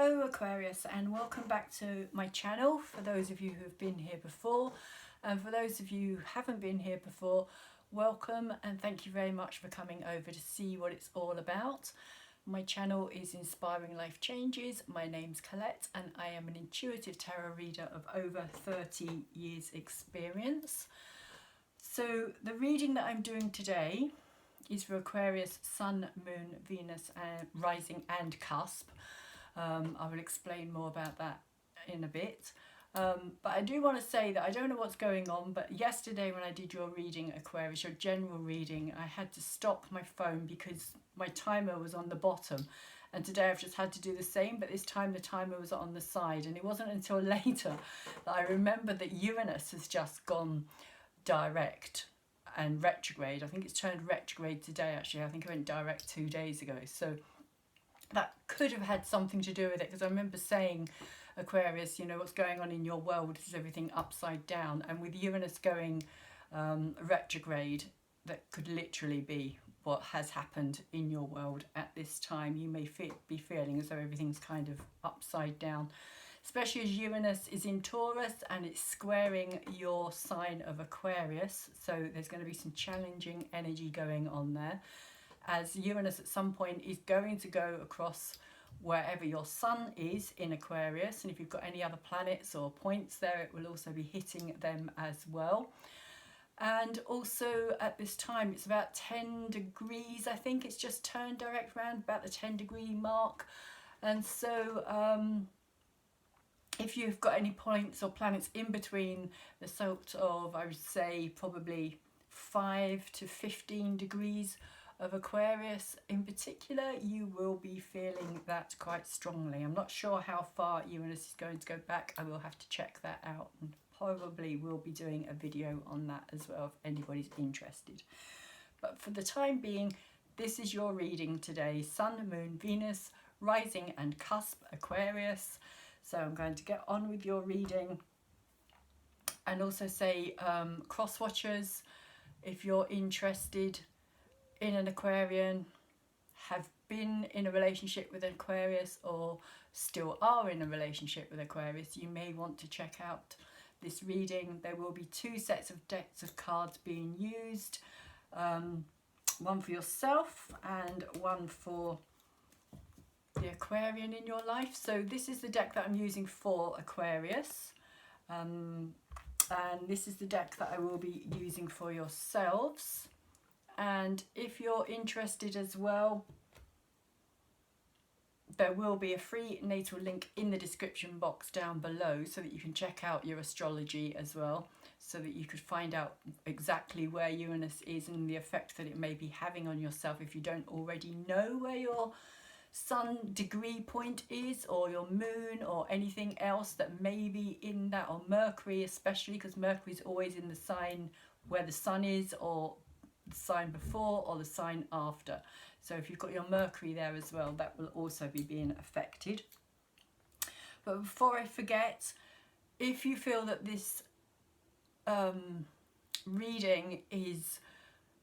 Hello Aquarius, and welcome back to my channel for those of you who have been here before, and for those of you who haven't been here before, welcome and thank you very much for coming over to see what it's all about. My channel is Inspiring Life Changes. My name's Colette and I am an intuitive tarot reader of over 30 years experience. So the reading that I'm doing today is for Aquarius, Sun, Moon, Venus, and Rising and Cusp. I will explain more about that in a bit. But I do want to say that I don't know what's going on, but yesterday when I did your reading, Aquarius, your general reading, I had to stop my phone because my timer was on the bottom. And today I've just had to do the same, but this time the timer was on the side. And it wasn't until later that I remembered that Uranus has just gone direct and retrograde. I think it's turned retrograde today, actually. I think it went direct 2 days ago. So that could have had something to do with it, because I remember saying, Aquarius, you know, what's going on in your world is everything upside down. And with Uranus going retrograde, that could literally be what has happened in your world at this time. You may be feeling as though everything's kind of upside down, especially as Uranus is in Taurus and it's squaring your sign of Aquarius. So there's going to be some challenging energy going on there, as Uranus at some point is going to go across wherever your sun is in Aquarius, and if you've got any other planets or points there, it will also be hitting them as well. And also at this time it's about 10 degrees, I think it's just turned direct round about the 10-degree mark. And so if you've got any points or planets in between the sort of, I would say, probably 5 to 15 degrees of Aquarius in particular, you will be feeling that quite strongly. I'm not sure how far Uranus is going to go back. I will have to check that out, and probably will be doing a video on that as well if anybody's interested. But for the time being, this is your reading today: Sun, Moon, Venus, Rising and Cusp, Aquarius. So I'm going to get on with your reading, and also say, cross watchers, if you're interested in an Aquarian, have been in a relationship with an Aquarius, or still are in a relationship with Aquarius, you may want to check out this reading. There will be 2 sets of decks of cards being used, one for yourself and one for the Aquarian in your life. So this is the deck that I'm using for Aquarius, and this is the deck that I will be using for yourselves. And if you're interested as well, there will be a free natal link in the description box down below, so that you can check out your astrology as well, so that you could find out exactly where Uranus is and the effect that it may be having on yourself if you don't already know where your sun degree point is, or your moon, or anything else that may be in that, or Mercury especially, because Mercury is always in the sign where the sun is, or the sign before or the sign after. So if you've got your Mercury there as well, that will also be being affected. But before I forget, if you feel that this reading is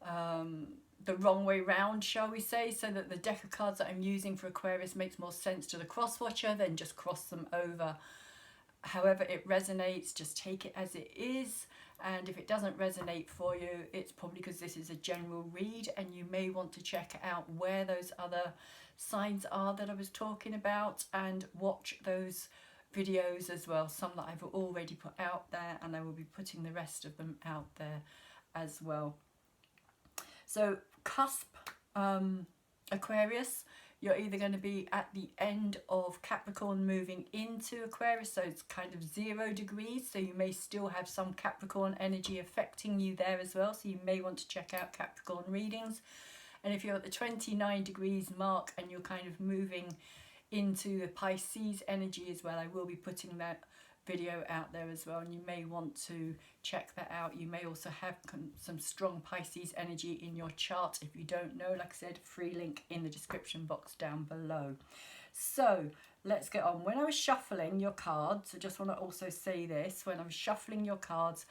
the wrong way round, shall we say, so that the deck of cards that I'm using for Aquarius makes more sense to the cross watcher, then just cross them over. However it resonates, just take it as it is. And if it doesn't resonate for you, it's probably because this is a general read, and you may want to check out where those other signs are that I was talking about, and watch those videos as well, some that I've already put out there, and I will be putting the rest of them out there as well. So cusp, Aquarius, you're either going to be at the end of Capricorn moving into Aquarius, so it's kind of 0 degrees, so you may still have some Capricorn energy affecting you there as well, so you may want to check out Capricorn readings. And if you're at the 29 degrees mark and you're kind of moving into the Pisces energy as well, I will be putting that video out there as well, and you may want to check that out. You may also have some strong Pisces energy in your chart. If you don't know, like I said, free link in the description box down below. So let's get on. When I was shuffling your cards, I just want to also say this, when I was shuffling your cards,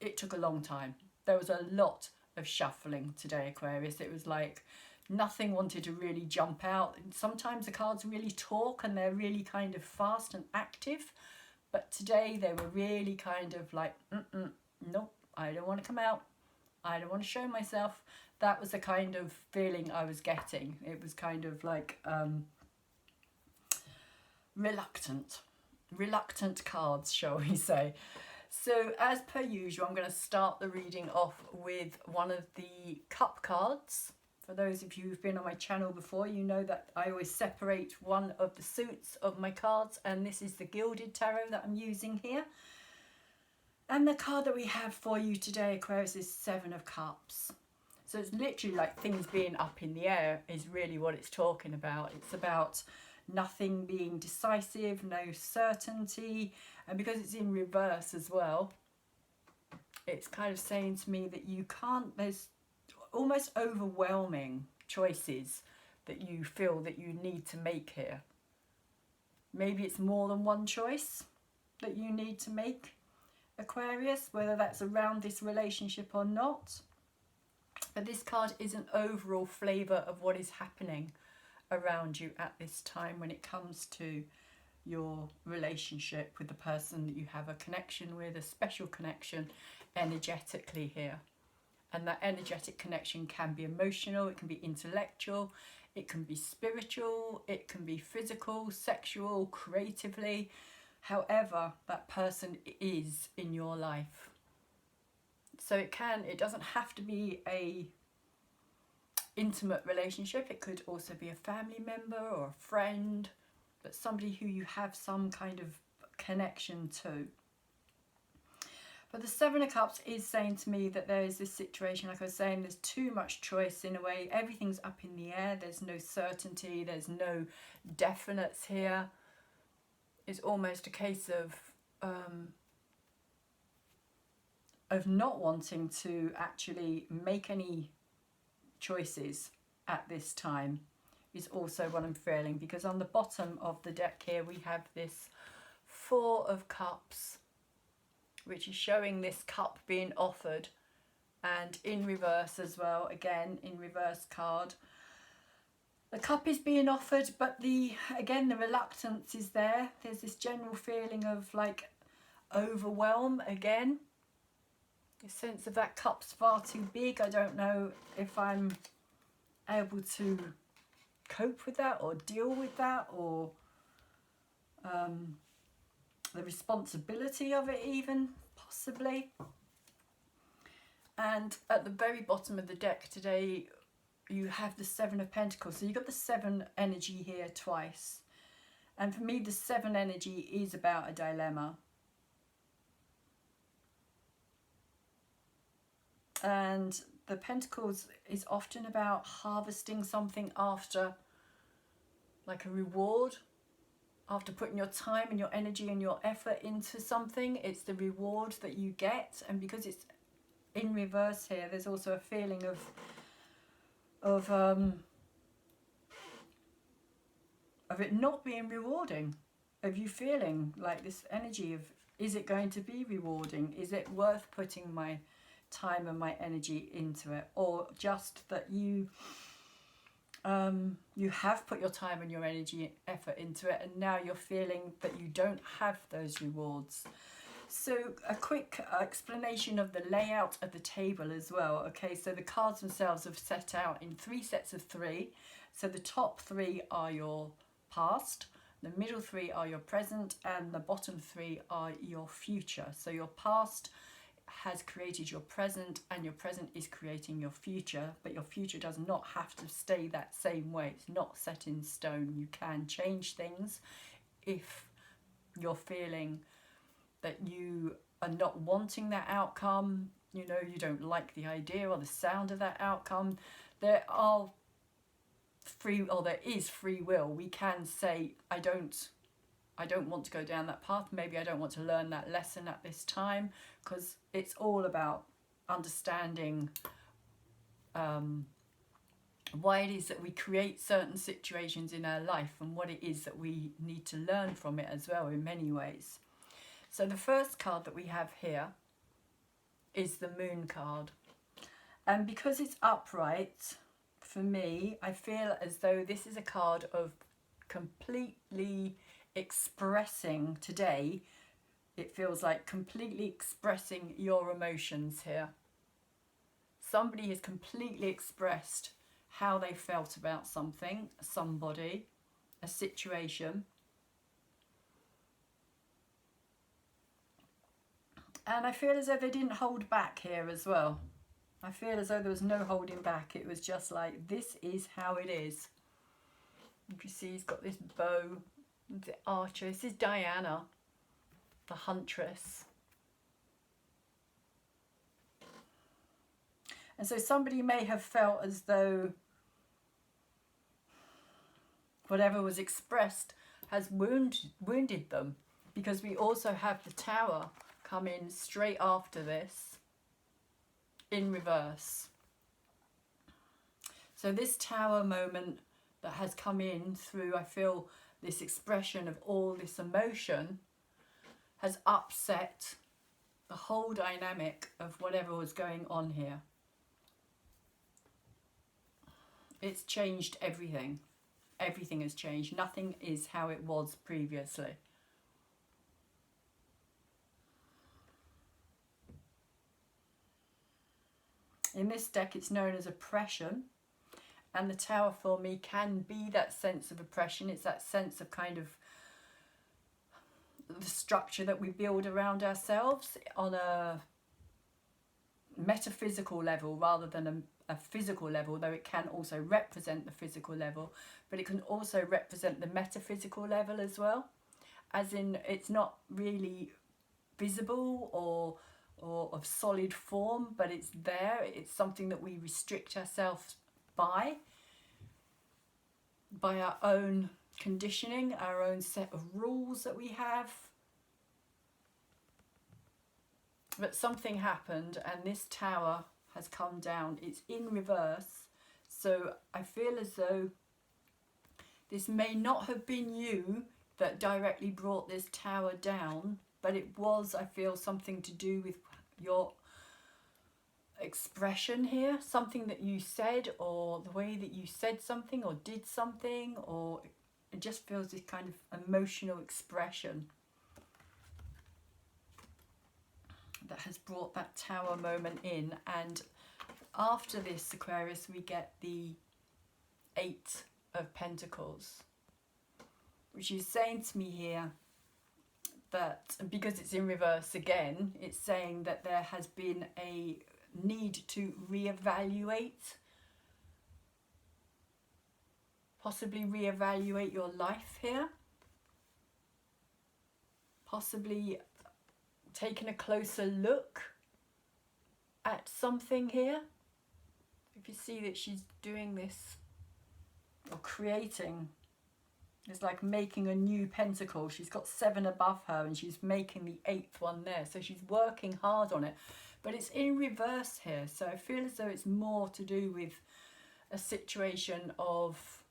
it took a long time. There was a lot of shuffling today, Aquarius. It was like Nothing wanted to really jump out. Sometimes the cards really talk and they're really kind of fast and active. But today they were really kind of like, nope, I don't want to come out. I don't want to show myself. That was the kind of feeling I was getting. It was kind of like reluctant cards, shall we say. So as per usual, I'm going to start the reading off with one of the cup cards. For those of you who've been on my channel before, you know that I always separate one of the suits of my cards, and this is the Gilded Tarot that I'm using here. And the card that we have for you today, Aquarius, is Seven of Cups. So it's literally like things being up in the air is really what it's talking about. It's about nothing being decisive, no certainty. And because it's in reverse as well, it's kind of saying to me that you can't, there's almost overwhelming choices that you feel that you need to make here. Maybe it's more than one choice that you need to make, Aquarius, whether that's around this relationship or not. But this card is an overall flavour of what is happening around you at this time when it comes to your relationship with the person that you have a connection with, a special connection energetically here. And that energetic connection can be emotional, it can be intellectual, it can be spiritual, it can be physical, sexual, creatively, however that person is in your life. So it doesn't have to be a intimate relationship. It could also be a family member or a friend, but somebody who you have some kind of connection to. But the Seven of Cups is saying to me that there is this situation, like I was saying, there's too much choice in a way. Everything's up in the air. There's no certainty. There's no definites here. It's almost a case of not wanting to actually make any choices at this time is also what I'm feeling, because on the bottom of the deck here we have this Four of Cups, which is showing this cup being offered, and in reverse as well, again in reverse card. The cup is being offered, but again the reluctance is there. There's this general feeling of like overwhelm again. The sense of that cup's far too big. I don't know if I'm able to cope with that or deal with that, or the responsibility of it even, possibly. And at the very bottom of the deck today you have the Seven of Pentacles. So you've got the Seven energy here twice. And for me the Seven energy is about a dilemma. And the Pentacles is often about harvesting something after, like a reward. After putting your time and your energy and your effort into something, it's the reward that you get. And because it's in reverse here, there's also a feeling of it not being rewarding, of you feeling like this energy of, is it going to be rewarding? Is it worth putting my time and my energy into it? Or just that you have put your time and your energy and effort into it, and now you're feeling that you don't have those rewards. So a quick explanation of the layout of the table as well. Okay, so the cards themselves are set out in 3 sets of 3. So the top 3 are your past, the middle 3 are your present, and the bottom 3 are your future. So your past has created your present, and your present is creating your future, but your future does not have to stay that same way. It's not set in stone. You can change things if you're feeling that you are not wanting that outcome, you know, you don't like the idea or the sound of that outcome. There is free will. We can say, I don't want to go down that path. Maybe I don't want to learn that lesson at this time, because it's all about understanding why it is that we create certain situations in our life, and what it is that we need to learn from it as well in many ways. So the first card that we have here is the Moon card. And because it's upright, for me, I feel as though this is a card of completely expressing today. It feels like completely expressing your emotions here. Somebody has completely expressed how they felt about something, somebody, a situation. And I feel as though they didn't hold back here as well. I feel as though there was no holding back. It was just like, this is how it is. You can see he's got this bow, the archer. This is Diana, the huntress. And so somebody may have felt as though whatever was expressed has wounded them, because we also have the Tower come in straight after this in reverse. So this Tower moment that has come in through, I feel, this expression of all this emotion has upset the whole dynamic of whatever was going on here. It's changed everything. Everything has changed. Nothing is how it was previously. In this deck, it's known as oppression. And the Tower for me can be that sense of oppression. It's that sense of kind of the structure that we build around ourselves on a metaphysical level rather than a physical level, though it can also represent the physical level, but it can also represent the metaphysical level as well, as in it's not really visible or of solid form, but it's there. It's something that we restrict ourselves by our own conditioning, our own set of rules that we have. But something happened and this Tower has come down. It's in reverse. So I feel as though this may not have been you that directly brought this Tower down, but it was, I feel, something to do with your expression here, something that you said, or the way that you said something or did something, or it just feels this kind of emotional expression that has brought that Tower moment in. And after this, Aquarius, we get the 8 of Pentacles, which is saying to me here that, because it's in reverse again, it's saying that there has been a need to reevaluate, possibly reevaluate your life here, possibly taking a closer look at something here. If you see that she's doing this or creating, it's like making a new pentacle. She's got 7 above her and she's making the 8th one there, so she's working hard on it, but it's in reverse here. So I feel as though it's more to do with a situation of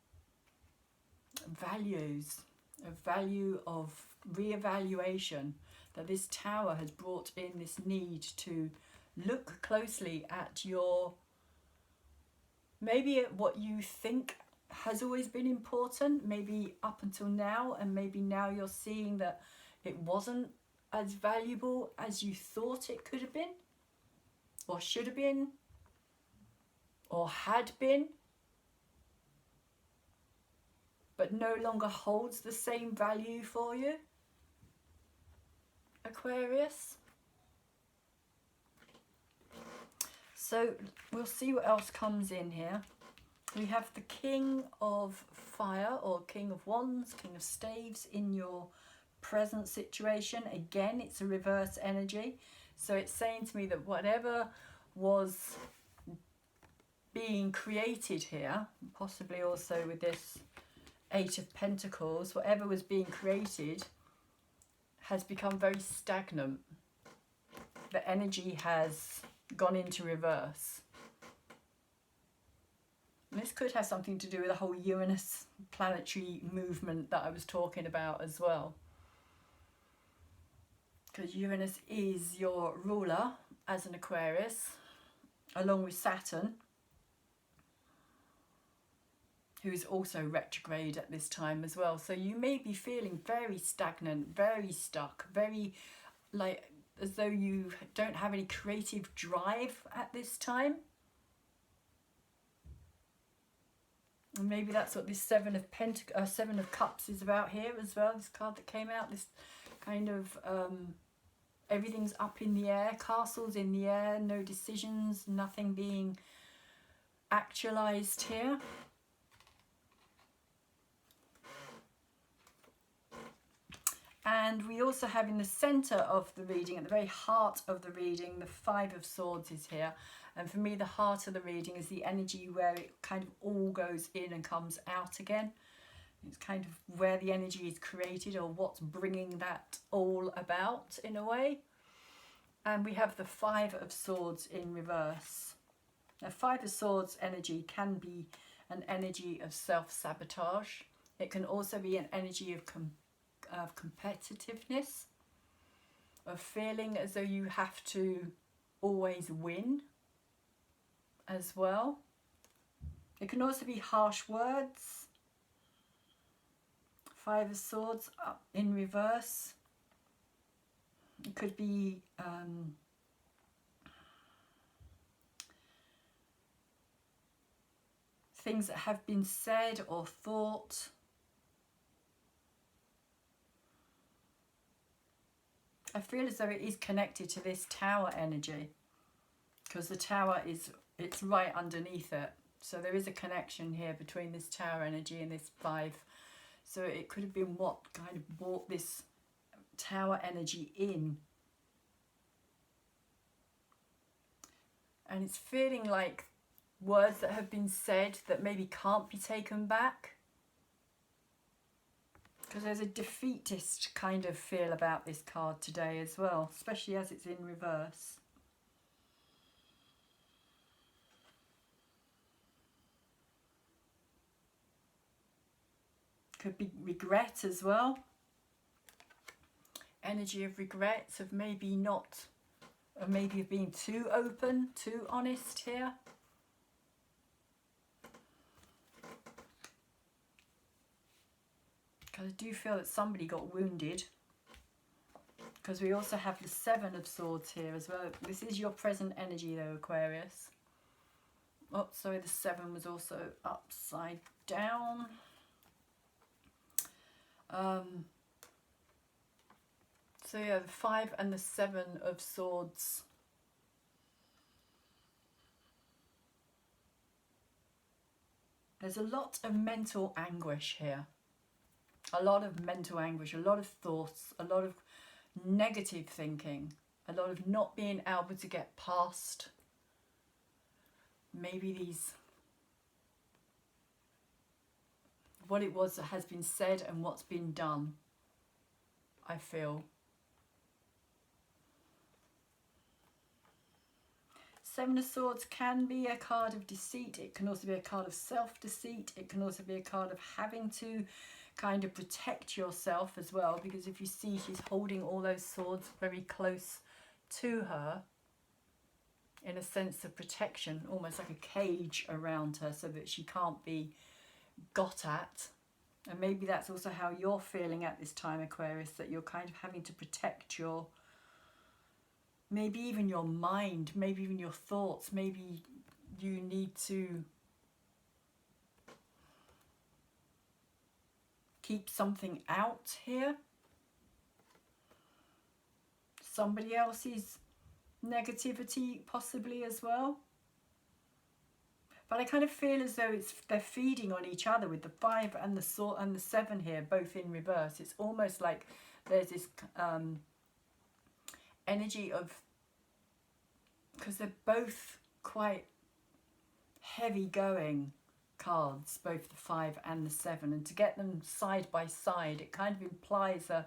values, a value of reevaluation, that this Tower has brought in this need to look closely at your, maybe at what you think has always been important, maybe up until now, and maybe now you're seeing that it wasn't as valuable as you thought it could have been, or should have been, or had been, but no longer holds the same value for you, Aquarius. So we'll see what else comes in here. We have the King of Fire, or King of Wands, King of Staves in your present situation. Again, it's a reverse energy. So it's saying to me that whatever was being created here, possibly also with this 8 of Pentacles, whatever was being created has become very stagnant. The energy has gone into reverse. And this could have something to do with the whole Uranus planetary movement that I was talking about as well. Because Uranus is your ruler as an Aquarius, along with Saturn. who is also retrograde at this time as well. So you may be feeling very stagnant, very stuck, very like as though you don't have any creative drive at this time. And maybe that's what this Seven of Cups is about here as well. This card that came out, this kind of everything's up in the air, castles in the air, no decisions, nothing being actualized here. And we also have in the center of the reading, at the very heart of the reading, the Five of Swords is here. And for me, the heart of the reading is the energy where it kind of all goes in and comes out again. It's kind of where the energy is created, or what's bringing that all about in a way. And we have the Five of Swords in reverse. Now, Five of Swords energy can be an energy of self-sabotage. It can also be an energy of competitiveness, of feeling as though you have to always win as well. It can also be harsh words. Five of Swords up in reverse. It could be things that have been said or thought. I feel as though it is connected to this Tower energy, because the Tower it's right underneath it. So there is a connection here between this Tower energy and this Five. So it could have been what kind of brought this Tower energy in. And it's feeling like words that have been said that maybe can't be taken back. Because there's a defeatist kind of feel about this card today as well, especially as it's in reverse. Could be regret as well. Energy of regrets, of maybe not, or maybe of being too open, too honest here. Because I do feel that somebody got wounded. Because we also have the Seven of Swords here as well. This is your present energy though, Aquarius. Oh, sorry, the Seven was also upside down. So yeah, the Five and the Seven of Swords. There's a lot of mental anguish here. A lot of mental anguish, a lot of thoughts, a lot of negative thinking, a lot of not being able to get past maybe these, what it was that has been said and what's been done, I feel. Seven of Swords can be a card of deceit. It can also be a card of self-deceit. It can also be a card of having to kind of protect yourself as well, because if you see, she's holding all those swords very close to her in a sense of protection, almost like a cage around her so that she can't be got at. And maybe that's also how you're feeling at this time, Aquarius, that you're kind of having to protect your, maybe even your mind, maybe even your thoughts. Maybe you need to keep something out here. Somebody else's negativity possibly as well. But I kind of feel as though they're feeding on each other with the Five and the Sword and the Seven here, both in reverse. It's almost like there's this energy of, because they're both quite heavy going cards, both the Five and the Seven, and to get them side by side, it kind of implies a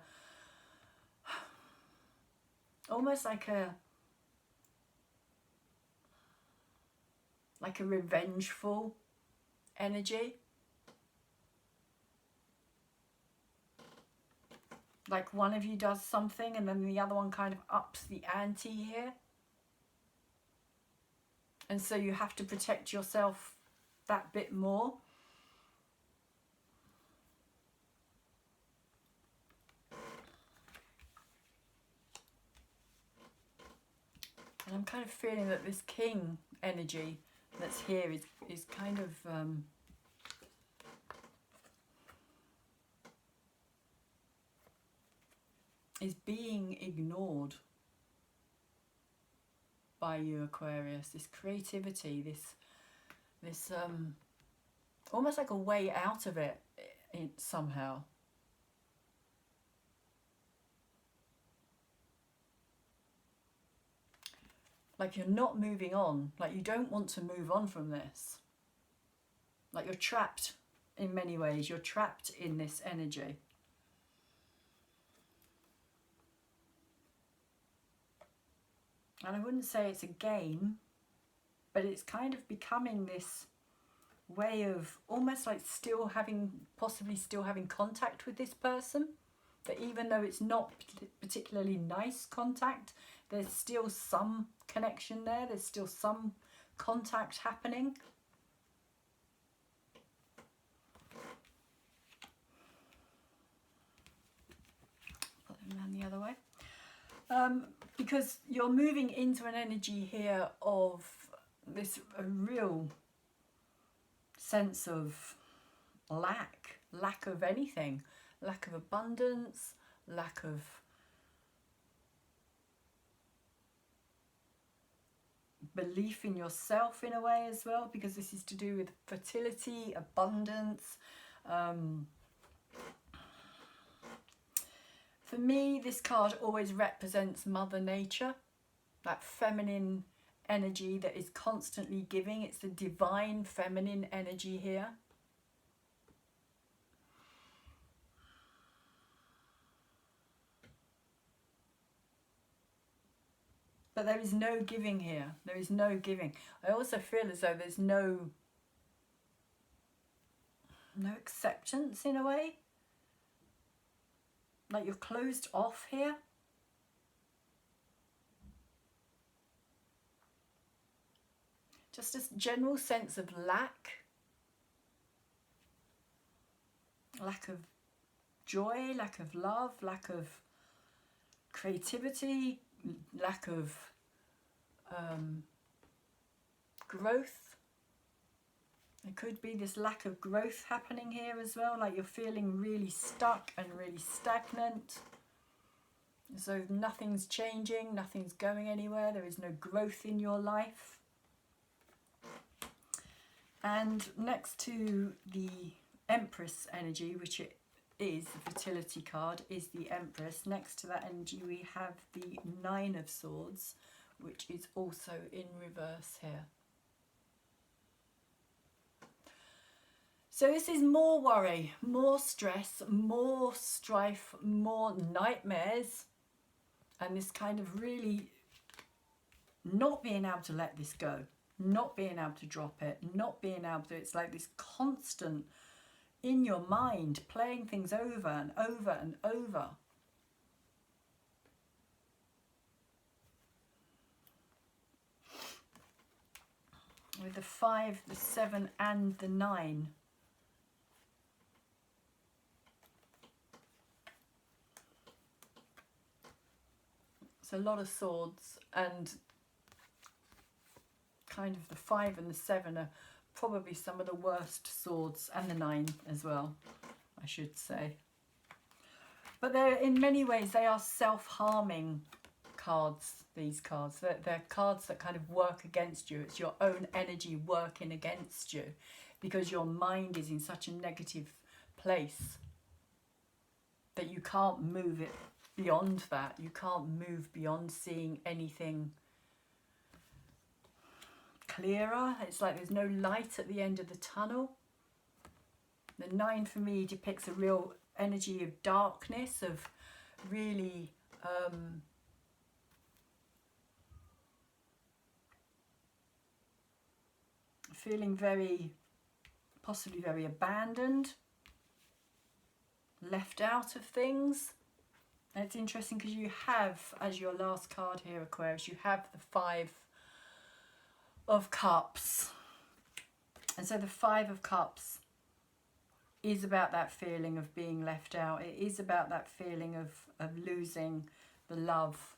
almost like a revengeful energy, like one of you does something and then the other one kind of ups the ante here, and so you have to protect yourself that bit more. I'm kind of feeling that this king energy that's here is kind of is being ignored by you, Aquarius. This creativity, this almost like a way out of it somehow. Like you're not moving on, like you don't want to move on from this. Like you're trapped in many ways, you're trapped in this energy. And I wouldn't say it's a game, but it's kind of becoming this way of almost like still having, possibly still having contact with this person. That even though it's not particularly nice contact, there's still some connection there, there's still some contact happening. Put them around the other way. Because you're moving into an energy here of this a real sense of lack of anything, lack of abundance, lack of belief in yourself in a way as well, because this is to do with fertility, abundance. For me, this card always represents Mother Nature, that feminine energy that is constantly giving. It's the divine feminine energy here. But there is no giving here. There is no giving. I also feel as though there's no acceptance in a way. Like you're closed off here. Just a general sense of lack. Lack of joy, lack of love, lack of creativity, lack of growth. There could be this lack of growth happening here as well, like you're feeling really stuck and really stagnant. So nothing's changing, nothing's going anywhere, there is no growth in your life. And next to the Empress energy, which it is, the fertility card, is the Empress. Next to that energy we have the Nine of Swords, which is also in reverse here. So this is more worry, more stress, more strife, more nightmares, and this kind of really not being able to let this go, not being able to drop it, not being able to, it's like this constant in your mind playing things over and over and over. With the 5, the 7 and the 9. It's a lot of swords, and kind of the 5 and the 7 are probably some of the worst swords, and the 9 as well, I should say. But they're, in many ways, they are self-harming cards, these cards. They're cards that kind of work against you. It's your own energy working against you because your mind is in such a negative place that you can't move it beyond that. You can't move beyond seeing anything clearer. It's like there's no light at the end of the tunnel. The 9 for me depicts a real energy of darkness, of really feeling very, possibly very abandoned, left out of things. And it's interesting because you have, as your last card here, Aquarius, you have the 5 of Cups. And so the 5 of Cups is about that feeling of being left out. It is about that feeling of losing the love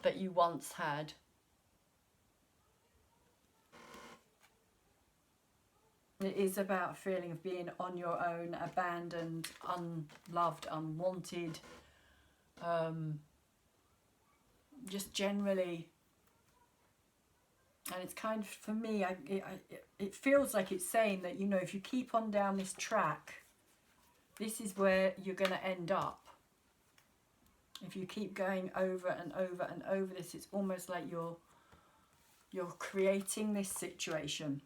that you once had. It is about a feeling of being on your own, abandoned, unloved, unwanted. Just generally, and it's kind of, for me, it feels like it's saying that, you know, if you keep on down this track, this is where you're going to end up. If you keep going over and over and over this, it's almost like you're creating this situation.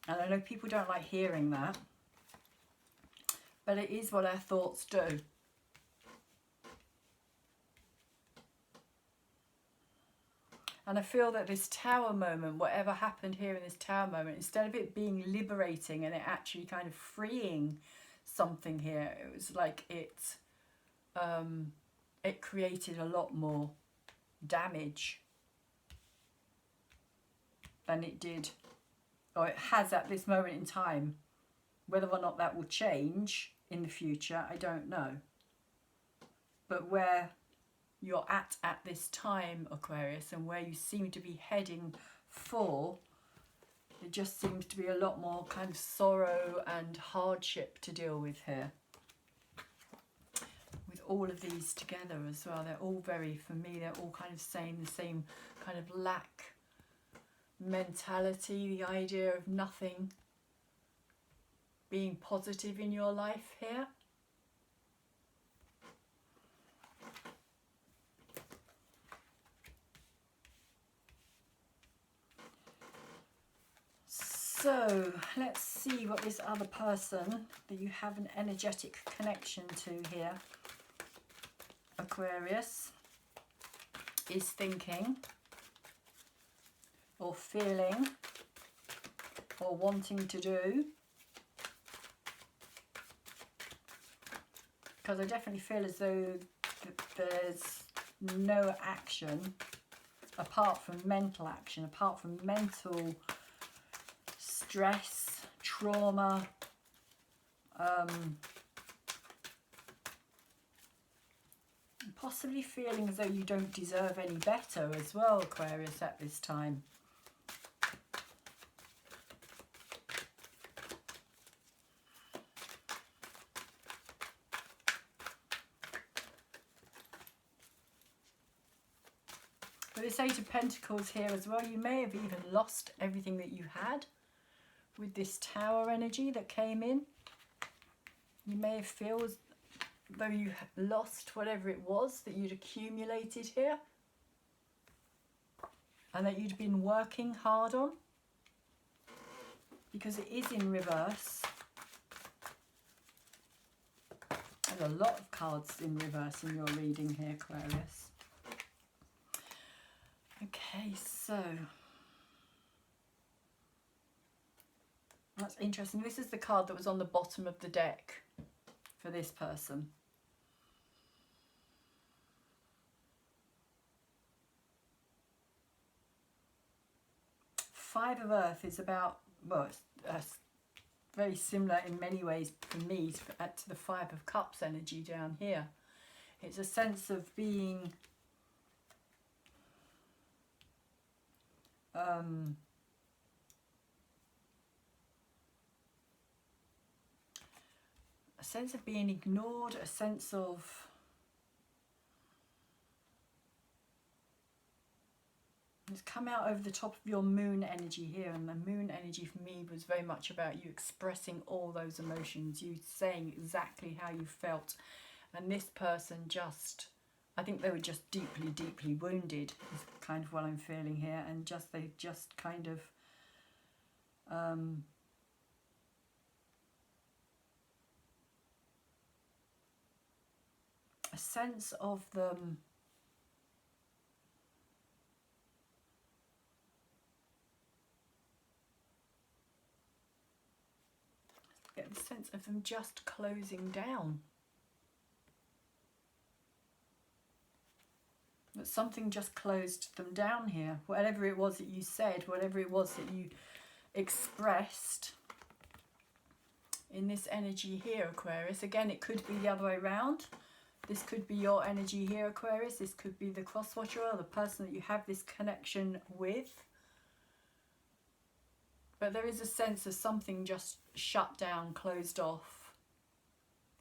And I know people don't like hearing that, but it is what our thoughts do. And I feel that this tower moment, whatever happened here in this tower moment, instead of it being liberating and it actually kind of freeing something here, it was like it created a lot more damage than it did, or it has at this moment in time. Whether or not that will change in the future, I don't know. But where you're at this time, Aquarius, and where you seem to be heading for, it just seems to be a lot more kind of sorrow and hardship to deal with here. With all of these together as well, they're all very, for me, they're all kind of saying the same kind of lack mentality, the idea of nothing being positive in your life here. So let's see what this other person that you have an energetic connection to here, Aquarius, is thinking or feeling or wanting to do. Because I definitely feel as though there's no action apart from mental action, apart from mental stress, trauma, possibly feeling as though you don't deserve any better as well, Aquarius, at this time. But this Eight of Pentacles here as well, you may have even lost everything that you had with this Tower energy that came in. You may feel as though you lost whatever it was that you'd accumulated here and that you'd been working hard on, because it is in reverse. There's a lot of cards in reverse in your reading here, Aquarius. Okay, so that's interesting. This is the card that was on the bottom of the deck for this person. Five of Earth is about, well, it's very similar in many ways for me to the Five of Cups energy down here. It's a sense of being a sense of being ignored, a sense of it's come out over the top of your moon energy here, and the moon energy for me was very much about you expressing all those emotions, you saying exactly how you felt. And this person just, I think they were just deeply, deeply wounded is kind of what I'm feeling here, and just they just kind of a sense of them get the sense of them just closing down. That something just closed them down here. Whatever it was that you said, whatever it was that you expressed in this energy here, Aquarius. Again, it could be the other way around. This could be your energy here, Aquarius. This could be the cross-watcher or the person that you have this connection with. But there is a sense of something just shut down, closed off,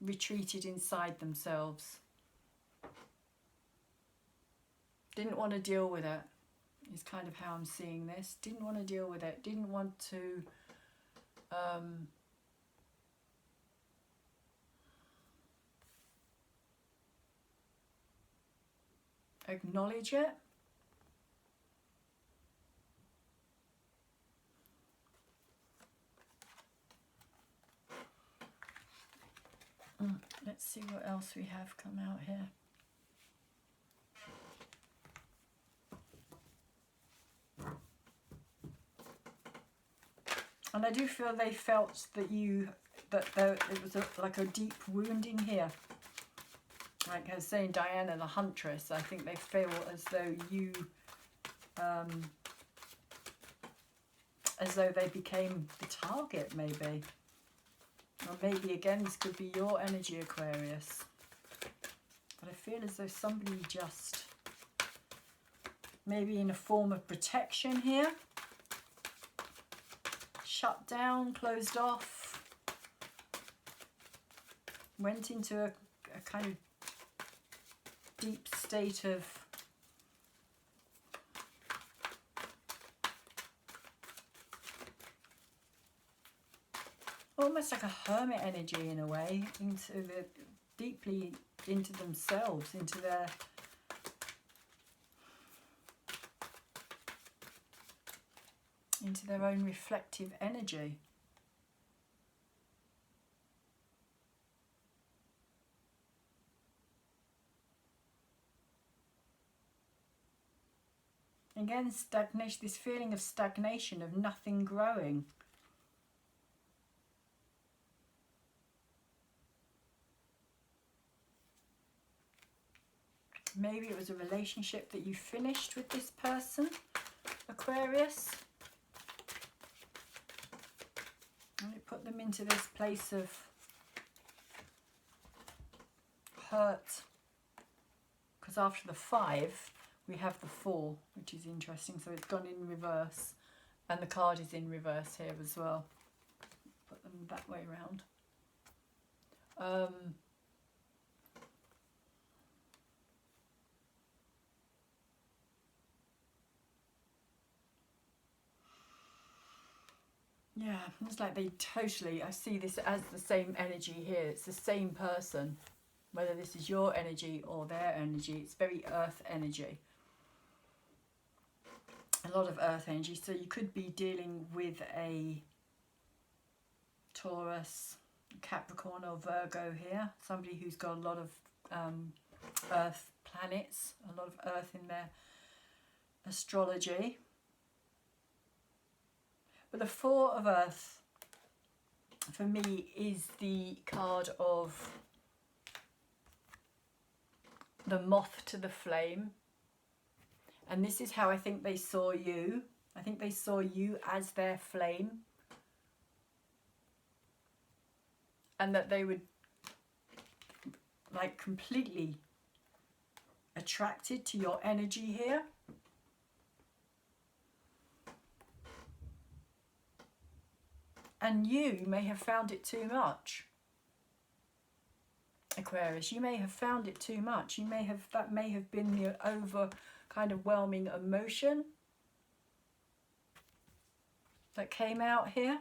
retreated inside themselves. Didn't want to deal with it, is kind of how I'm seeing this. Didn't want to deal with it. Didn't want to acknowledge it. Let's see what else we have come out here. And I do feel they felt that it was like a deep wounding here. Like I was saying, Diana the Huntress, I think they feel as though you, as though they became the target maybe. Or maybe again this could be your energy, Aquarius. But I feel as though somebody just, maybe in a form of protection here, shut down, closed off, went into a kind of deep state of almost like a hermit energy in a way, deeply into themselves, into their own reflective energy. Again, stagnation, this feeling of stagnation, of nothing growing. Maybe it was a relationship that you finished with this person, Aquarius. And it put them into this place of hurt. Because after the 5, we have the 4, which is interesting. So it's gone in reverse. And the card is in reverse here as well. Put them that way around. Yeah, it's like they totally, I see this as the same energy here. It's the same person. Whether this is your energy or their energy, it's very earth energy. A lot of earth energy. So you could be dealing with a Taurus, Capricorn or Virgo here. Somebody who's got a lot of earth planets, a lot of earth in their astrology. But the 4 of earth, for me, is the card of the moth to the flame. And this is how I think they saw you. I think they saw you as their flame. And that they would, like, completely attracted to your energy here. And you may have found it too much, Aquarius. You may have found it too much. You may have, that may have been the over kind of whelming emotion that came out here.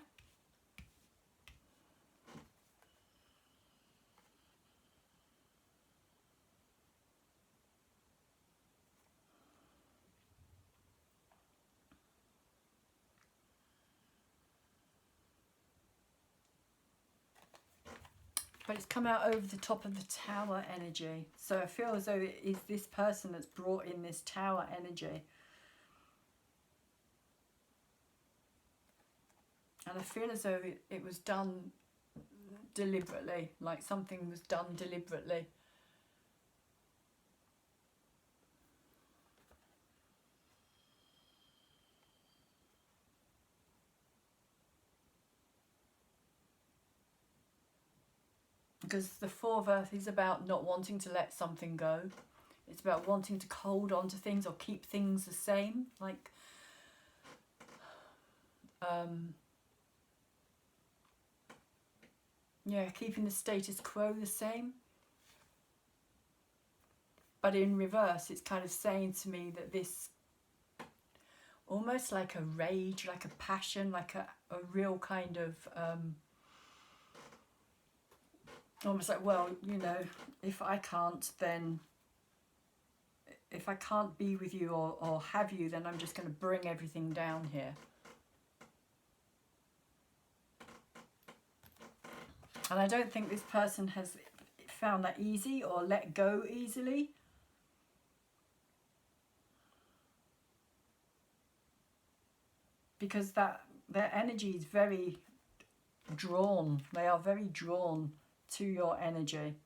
But it's come out over the top of the Tower energy. So I feel as though it is this person that's brought in this Tower energy. And I feel as though it was done deliberately, like something was done deliberately. Because the 4 of earth is about not wanting to let something go. It's about wanting to hold on to things or keep things the same. Like, Yeah, keeping the status quo the same. But in reverse, it's kind of saying to me that this, almost like a rage, like a passion, like a real kind of, almost like, well, you know, if I can't, then, if I can't be with you or have you, then I'm just going to bring everything down here. And I don't think this person has found that easy or let go easily. Because their energy is very drawn. They are very drawn to your energy.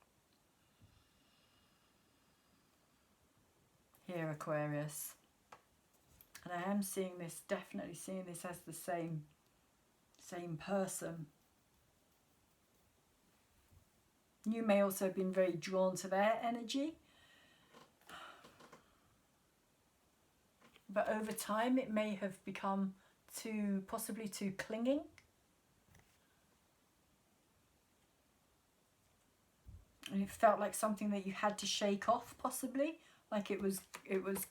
Here, Aquarius. And I am seeing this, definitely seeing this as the same person. You may also have been very drawn to their energy. But over time it may have become possibly too clinging. And it felt like something that you had to shake off, possibly. Like it was what's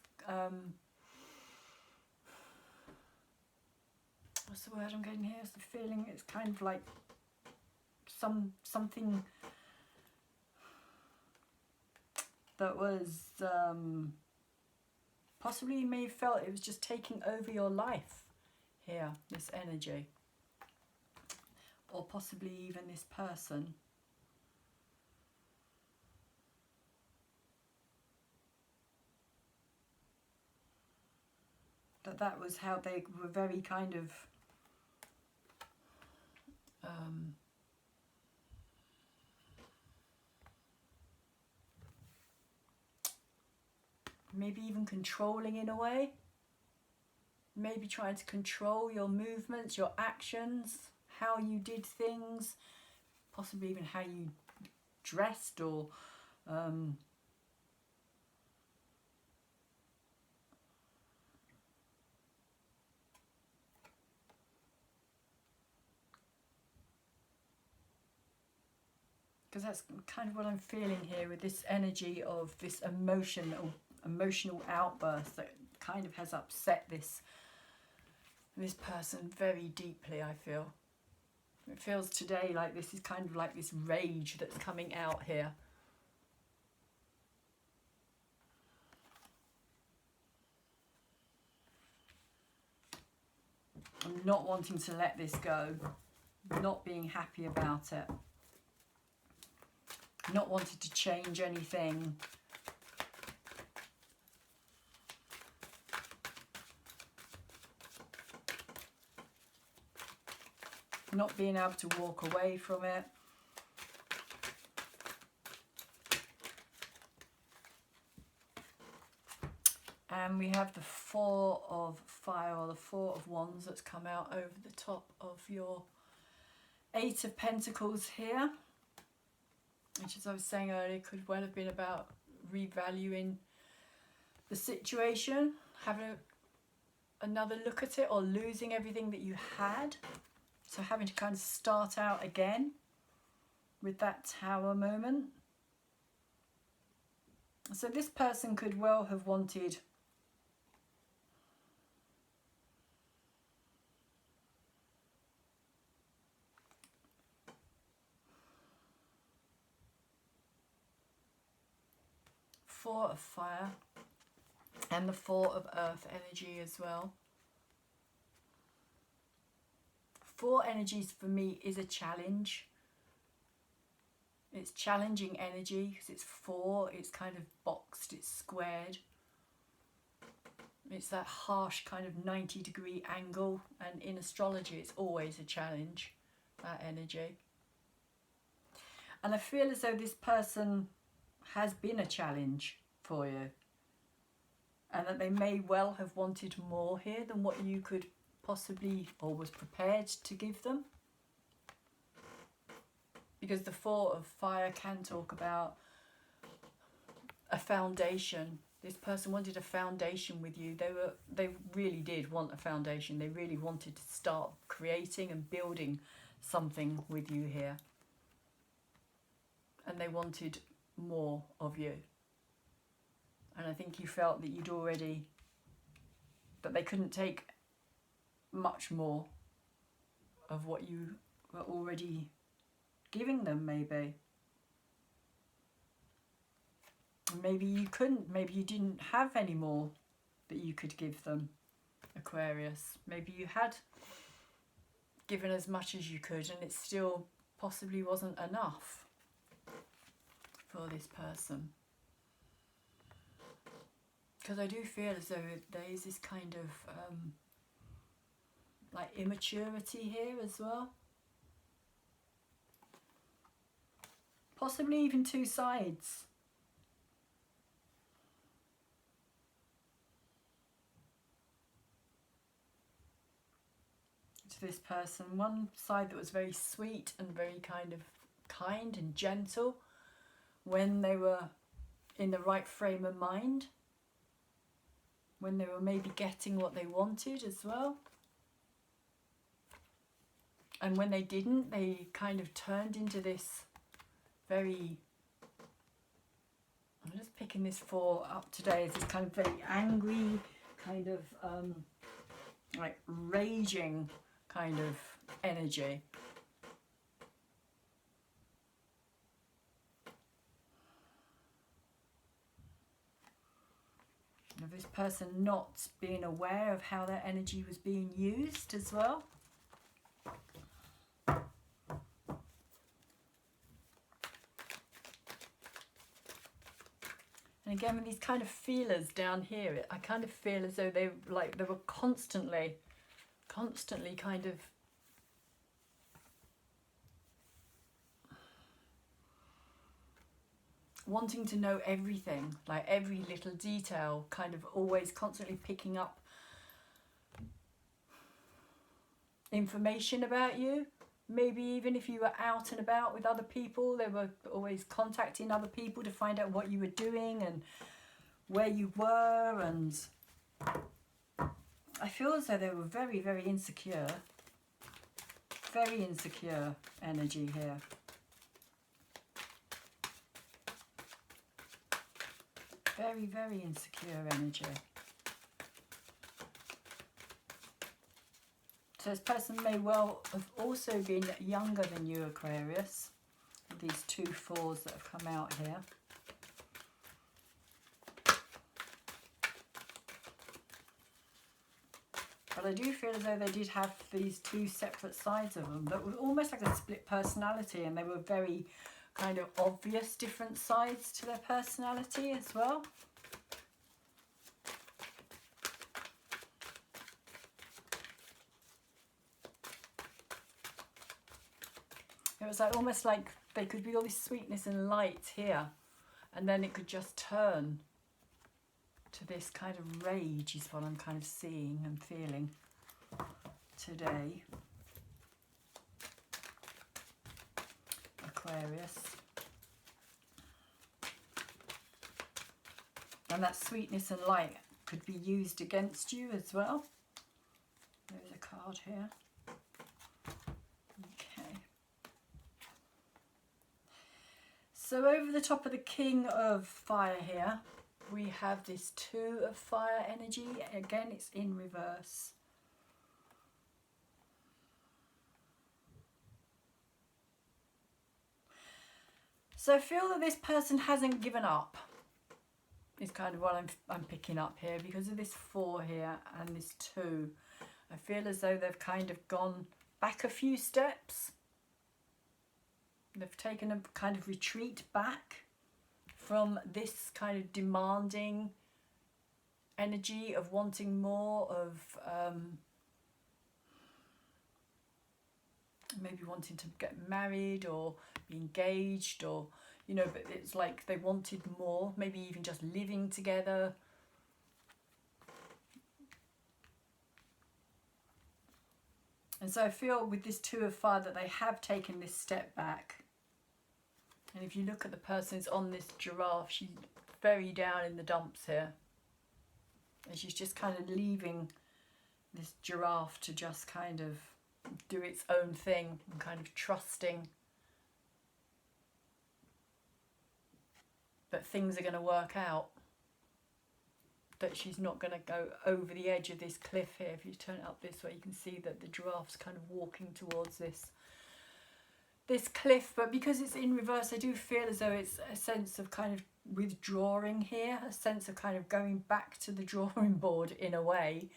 the word I'm getting here? It's the feeling, it's kind of like something that was possibly, you may have felt it was just taking over your life here, this energy. Or possibly even this person. That was how they were very kind of maybe even controlling in a way. Maybe trying to control your movements, your actions, how you did things, possibly even how you dressed or because that's kind of what I'm feeling here with this energy of this emotional outburst that kind of has upset this person very deeply, I feel. It feels today like this is kind of like this rage that's coming out here. I'm not wanting to let this go, not being happy about it, not wanting to change anything. Not being able to walk away from it. And we have the Four of Fire, or the Four of Wands, that's come out over the top of your Eight of Pentacles here. Which, as I was saying earlier, could well have been about revaluing the situation, having another look at it, or losing everything that you had. So having to kind of start out again with that Tower moment. So this person could well have wanted Four of Fire and the Four of Earth energy as well. Four energies for me is a challenge. It's challenging energy because it's four, it's kind of boxed, it's squared. It's that harsh kind of 90-degree angle, and in astrology it's always a challenge, that energy. And I feel as though this person has been a challenge for you, and that they may well have wanted more here than what you could possibly or was prepared to give them. Because the Four of Fire can talk about a foundation. This person wanted a foundation with you. They really did want a foundation. They really wanted to start creating and building something with you here. and they wanted more of you. And I think you felt that you'd already, that they couldn't take much more of what you were already giving them, maybe. And maybe you couldn't, maybe you didn't have any more that you could give them, Aquarius. Maybe you had given as much as you could and it still possibly wasn't enough for this person. Because I do feel as though there is this kind of like immaturity here as well. Possibly even two sides. To this person, one side that was very sweet and very kind and gentle when they were in the right frame of mind, when they were maybe getting what they wanted as well. And when they didn't, they kind of turned into this very, I'm just picking this 4 up today, as this kind of very angry, kind of like raging kind of energy. Of this person not being aware of how their energy was being used as well. And again, with these kind of feelers down here, I kind of feel as though they were constantly kind of wanting to know everything, like every little detail, kind of always constantly picking up information about you. Maybe even if you were out and about with other people, they were always contacting other people to find out what you were doing and where you were. And I feel as though they were very, very insecure. Very insecure energy here. Very, very insecure energy. So this person may well have also been younger than you, Aquarius. These 2 4s that have come out here. But I do feel as though they did have these 2 separate sides of them that were almost like a split personality, and they were very kind of obvious different sides to their personality as well. It was like almost like they could be all this sweetness and light here, and then it could just turn to this kind of rage is what I'm kind of seeing and feeling today. Aquarius. And that sweetness and light could be used against you as well. There's a card here. Okay. So over the top of the King of Fire here, we have this 2 of Fire energy. Again, it's in reverse. So I feel that this person hasn't given up, is kind of what I'm picking up here, because of this 4 here and this 2. I feel as though they've kind of gone back a few steps. They've taken a kind of retreat back from this kind of demanding energy of wanting more, of maybe wanting to get married or be engaged, or, you know, but it's like they wanted more, maybe even just living together. And so I feel with this 2 of Fire that they have taken this step back. And if you look at the person who's on this giraffe, she's very down in the dumps here. And she's just kind of leaving this giraffe to just kind of do its own thing and kind of trusting that things are going to work out, that she's not going to go over the edge of this cliff here. If you turn it up this way, you can see that the giraffe's kind of walking towards this cliff, but because it's in reverse, I do feel as though it's a sense of kind of withdrawing here, a sense of kind of going back to the drawing board in a way,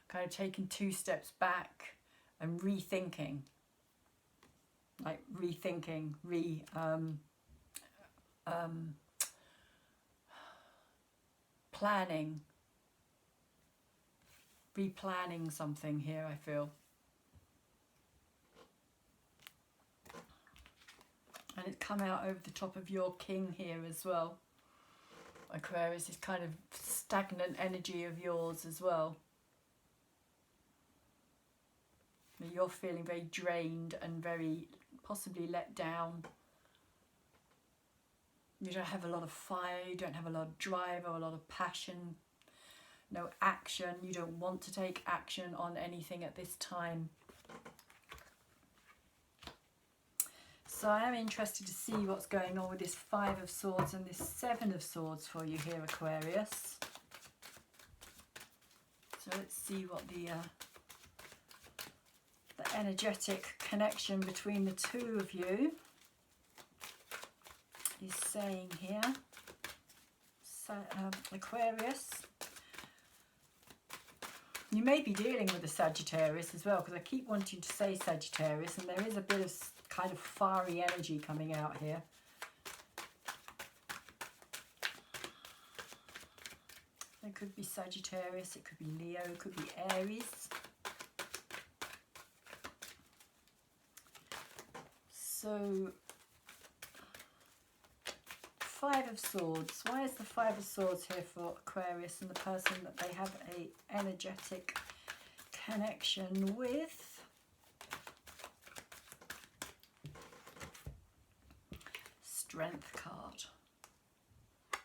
kind of taking 2 steps back and rethinking, like rethinking, planning, replanning something here, I feel. And it's come out over the top of your king here as well, Aquarius, this kind of stagnant energy of yours as well. You're feeling very drained and very possibly let down. You don't have a lot of fire, you don't have a lot of drive or a lot of passion, no action. You don't want to take action on anything at this time. So I am interested to see what's going on with this 5 of Swords and this 7 of Swords for you here, Aquarius. So let's see what the energetic connection between the 2 of you is saying here. So, Aquarius. You may be dealing with a Sagittarius as well, because I keep wanting to say Sagittarius, and there is a bit of kind of fiery energy coming out here. It could be Sagittarius, it could be Leo, it could be Aries. So, 5 of Swords. Why is the 5 of Swords here for Aquarius and the person that they have a energetic connection with? Strength card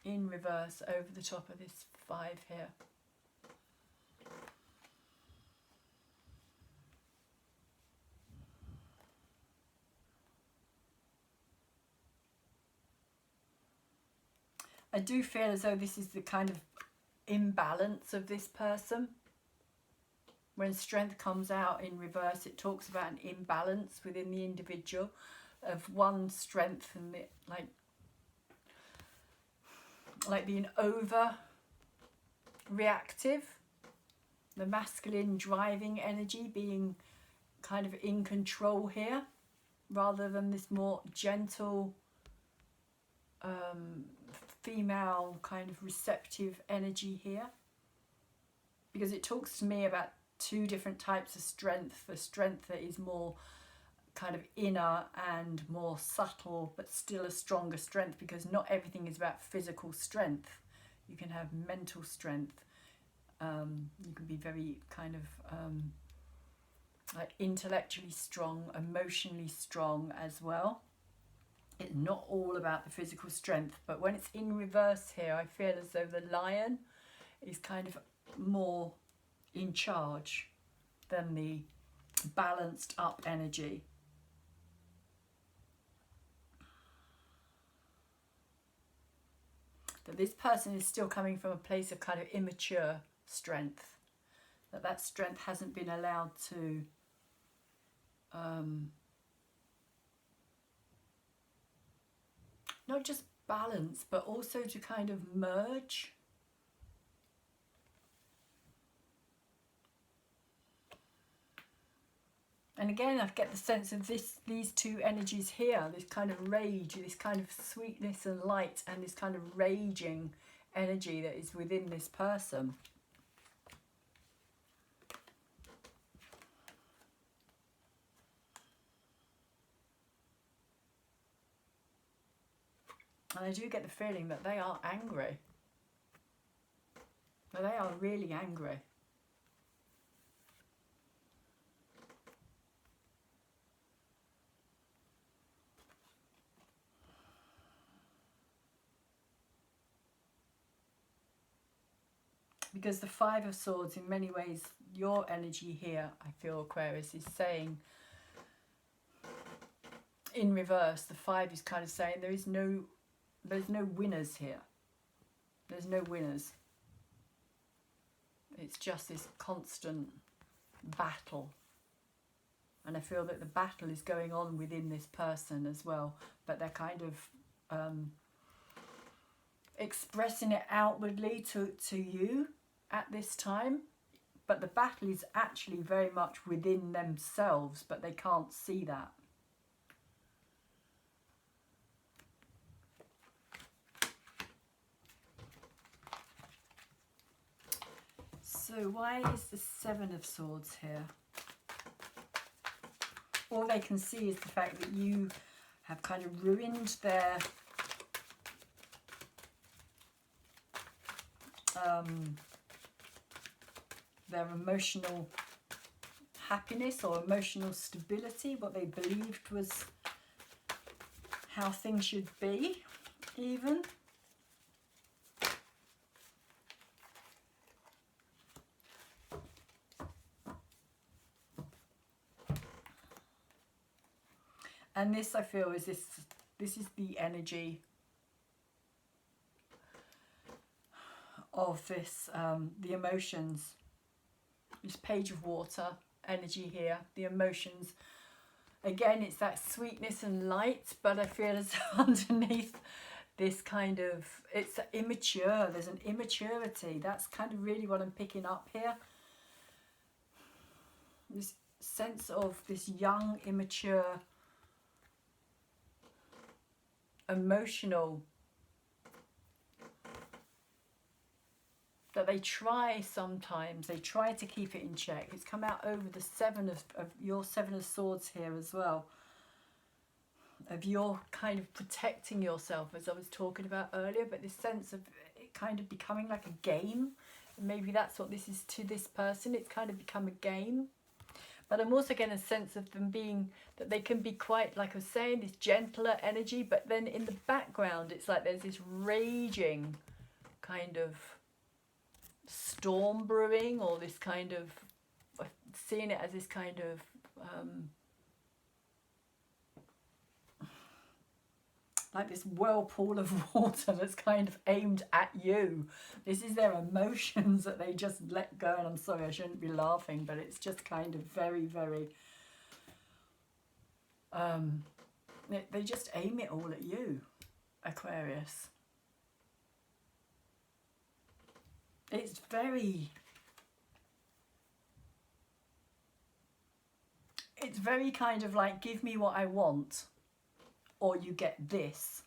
in reverse over the top of this 5 here. I do feel as though this is the kind of imbalance of this person. When strength comes out in reverse, it talks about an imbalance within the individual, of one strength and the, like being over reactive, the masculine driving energy being kind of in control here, rather than this more gentle female kind of receptive energy here. Because it talks to me about 2 different types of strength. The strength that is more kind of inner and more subtle, but still a stronger strength, because not everything is about physical strength. You can have mental strength. You can be very kind of like intellectually strong, emotionally strong as well. It's not all about the physical strength, but when it's in reverse here, I feel as though the lion is kind of more in charge than the balanced up energy. That this person is still coming from a place of kind of immature strength, that strength hasn't been allowed to not just balance, but also to kind of merge. And again, I get the sense of these 2 energies here, this kind of rage, this kind of sweetness and light, and this kind of raging energy that is within this person. And I do get the feeling that they are angry. That they are really angry. Because the 5 of Swords, in many ways, your energy here, I feel, Aquarius, is saying, in reverse, the 5 is kind of saying there is no there's no winners here. There's no winners. It's just this constant battle. And I feel that the battle is going on within this person as well. But they're kind of expressing it outwardly to you at this time. But the battle is actually very much within themselves, but they can't see that. So why is the Seven of Swords here? All they can see is the fact that you have kind of ruined their emotional happiness or emotional stability, what they believed was how things should be, even. And this, I feel, is this is the energy of this, the emotions. This Page of Water energy here, the emotions. Again, it's that sweetness and light, but I feel as underneath this kind of, it's immature. There's an immaturity. That's kind of really what I'm picking up here. This sense of this young, immature, emotional, that they try sometimes, they try to keep it in check. It's come out over the your Seven of Swords here as well, of your kind of protecting yourself, as I was talking about earlier, but this sense of it kind of becoming like a game. And maybe that's what this is to this person. It's kind of become a game. But I'm also getting a sense of them being, that they can be quite, like I was saying, this gentler energy, but then in the background it's like there's this raging kind of storm brewing, or this kind of, seeing it as this kind of like this whirlpool of water that's kind of aimed at you. This is their emotions that they just let go. And I'm sorry, I shouldn't be laughing, but it's just kind of very, very they just aim it all at you, Aquarius. It's very kind of like, give me what I want or you get this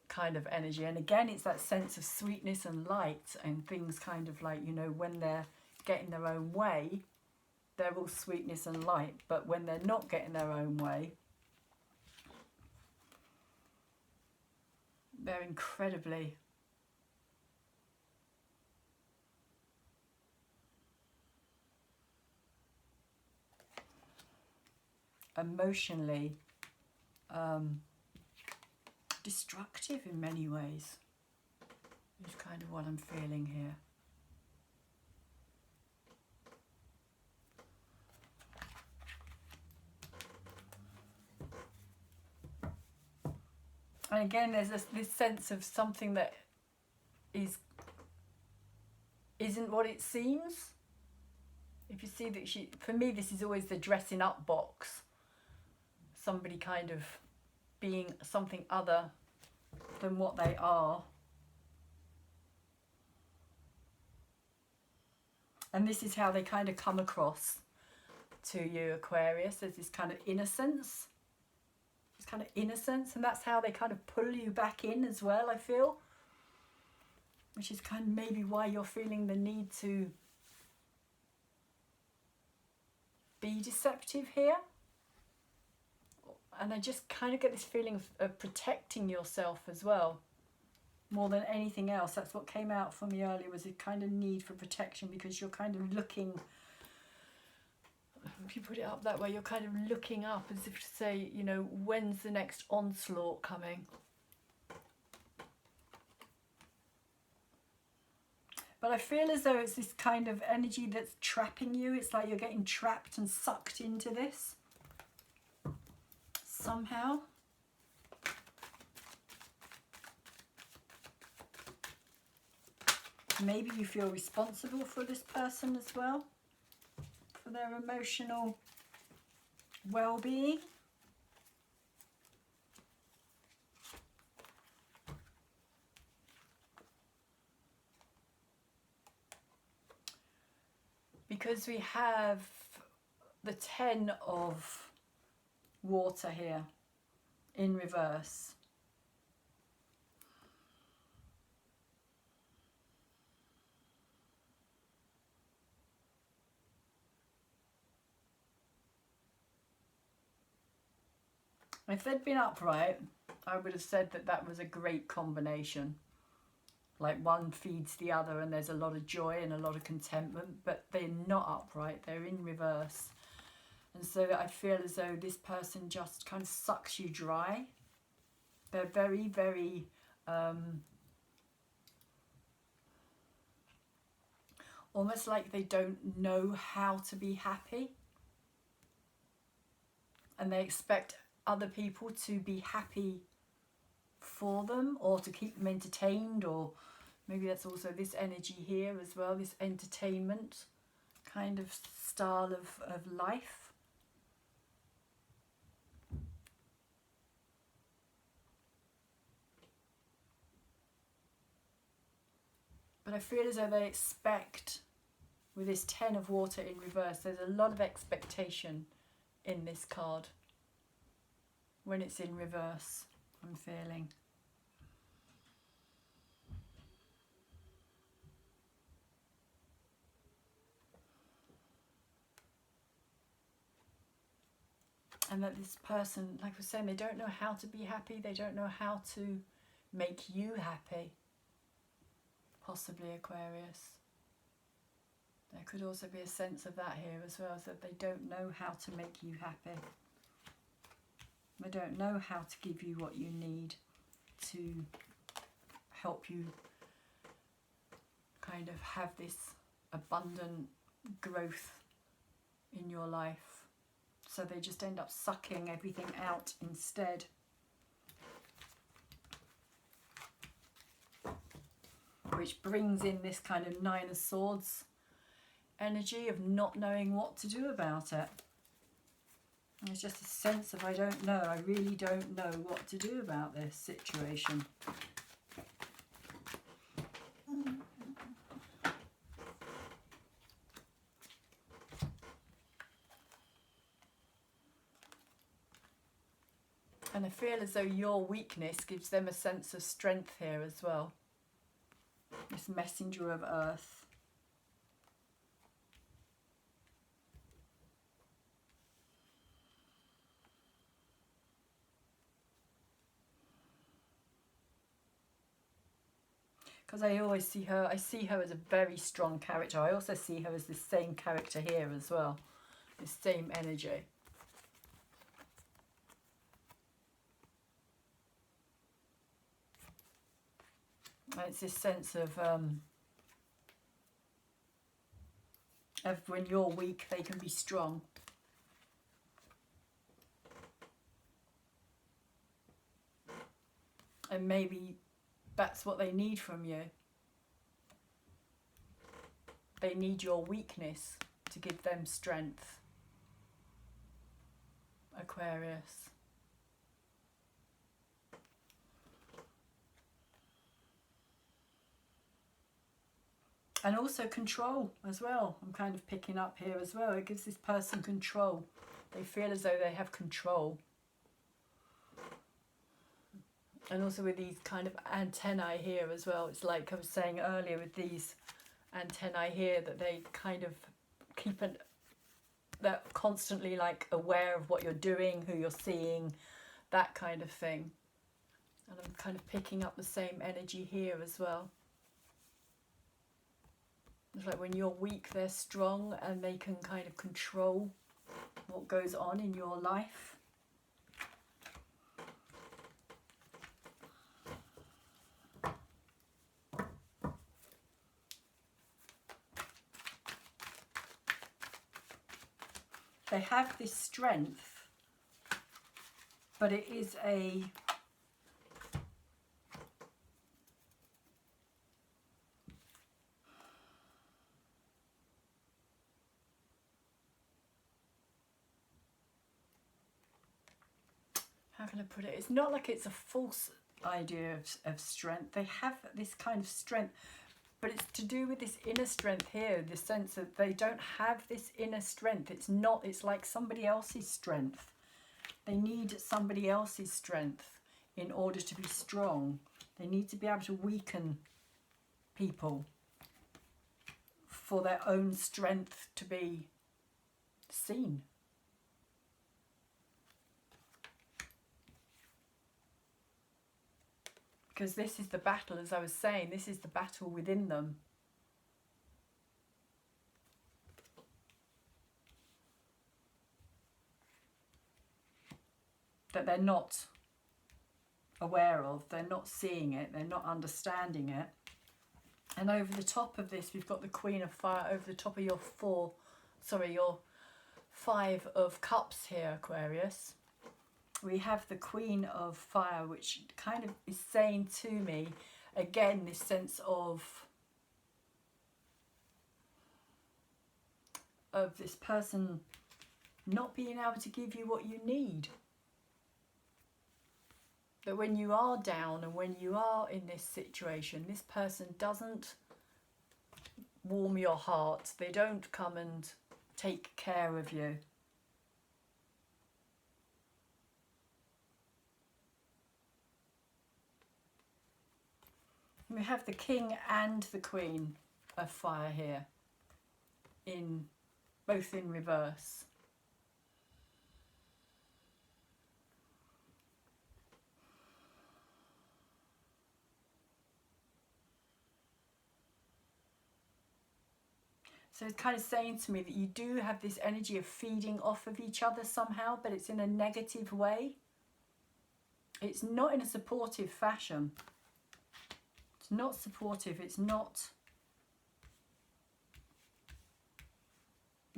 kind of energy. And again, it's that sense of sweetness and light, and things kind of like, you know, when they're getting their own way, they're all sweetness and light, but when they're not getting their own way, they're incredibly emotionally destructive in many ways, is kind of what I'm feeling here. And again, there's this sense of something that isn't what it seems. If you see that for me, this is always the dressing up box. Somebody kind of being something other than what they are. And this is how they kind of come across to you, Aquarius. There's this kind of innocence. This kind of innocence. And that's how they kind of pull you back in as well, I feel. Which is kind of maybe why you're feeling the need to be deceptive here. And I just kind of get this feeling of protecting yourself as well, more than anything else. That's what came out for me earlier, was a kind of need for protection, because you're kind of looking, if you put it up that way, you're kind of looking up as if to say, you know, when's the next onslaught coming? But I feel as though it's this kind of energy that's trapping you. It's like you're getting trapped and sucked into this somehow. Maybe you feel responsible for this person as well, for their emotional well-being. Because we have the 10 of water here in reverse. If they'd been upright, I would have said that that was a great combination. Like one feeds the other and there's a lot of joy and a lot of contentment, but they're not upright, they're in reverse. And so I feel as though this person just kind of sucks you dry. They're very, very almost like they don't know how to be happy. And they expect other people to be happy for them or to keep them entertained, or maybe that's also this energy here as well, this entertainment kind of style of life. But I feel as though they expect, with this 10 of water in reverse, there's a lot of expectation in this card when it's in reverse, I'm feeling. And that this person, like I was saying, they don't know how to be happy, they don't know how to make you happy. Possibly Aquarius. There could also be a sense of that here as well, so that they don't know how to make you happy. They don't know how to give you what you need to help you kind of have this abundant growth in your life. So they just end up sucking everything out instead. Which brings in this kind of 9 of Swords energy of not knowing what to do about it. There's just a sense of I don't know, I really don't know what to do about this situation. And I feel as though your weakness gives them a sense of strength here as well. This messenger of earth. Because I always see her as a very strong character. I also see her as the same character here as well. The same energy. And it's this sense of when you're weak, they can be strong. And maybe that's what they need from you. They need your weakness to give them strength. Aquarius. And also control as well. I'm kind of picking up here as well. It gives this person control. They feel as though they have control. And also with these kind of antennae here as well. It's like I was saying earlier with these antennae here, that they kind of keep they're constantly like aware of what you're doing, who you're seeing, that kind of thing. And I'm kind of picking up the same energy here as well. It's like when you're weak, they're strong and they can kind of control what goes on in your life. They have this strength, but it is how can I put it? It's not like it's a false idea of strength. They have this kind of strength, but it's to do with this inner strength here, the sense that they don't have this inner strength. It's not, it's like somebody else's strength. They need somebody else's strength in order to be strong. They need to be able to weaken people for their own strength to be seen. Because this is the battle, as I was saying, this is the battle within them. That they're not aware of, they're not seeing it, they're not understanding it. And over the top of this, we've got the Queen of Fire over the top of your your 5 of Cups here, Aquarius. We have the Queen of Fire, which kind of is saying to me, again, this sense of this person not being able to give you what you need. That when you are down and when you are in this situation, this person doesn't warm your heart. They don't come and take care of you. We have the King and the Queen of Fire here, both in reverse. So it's kind of saying to me that you do have this energy of feeding off of each other somehow, but it's in a negative way. It's not in a supportive fashion. It's not supportive, it's not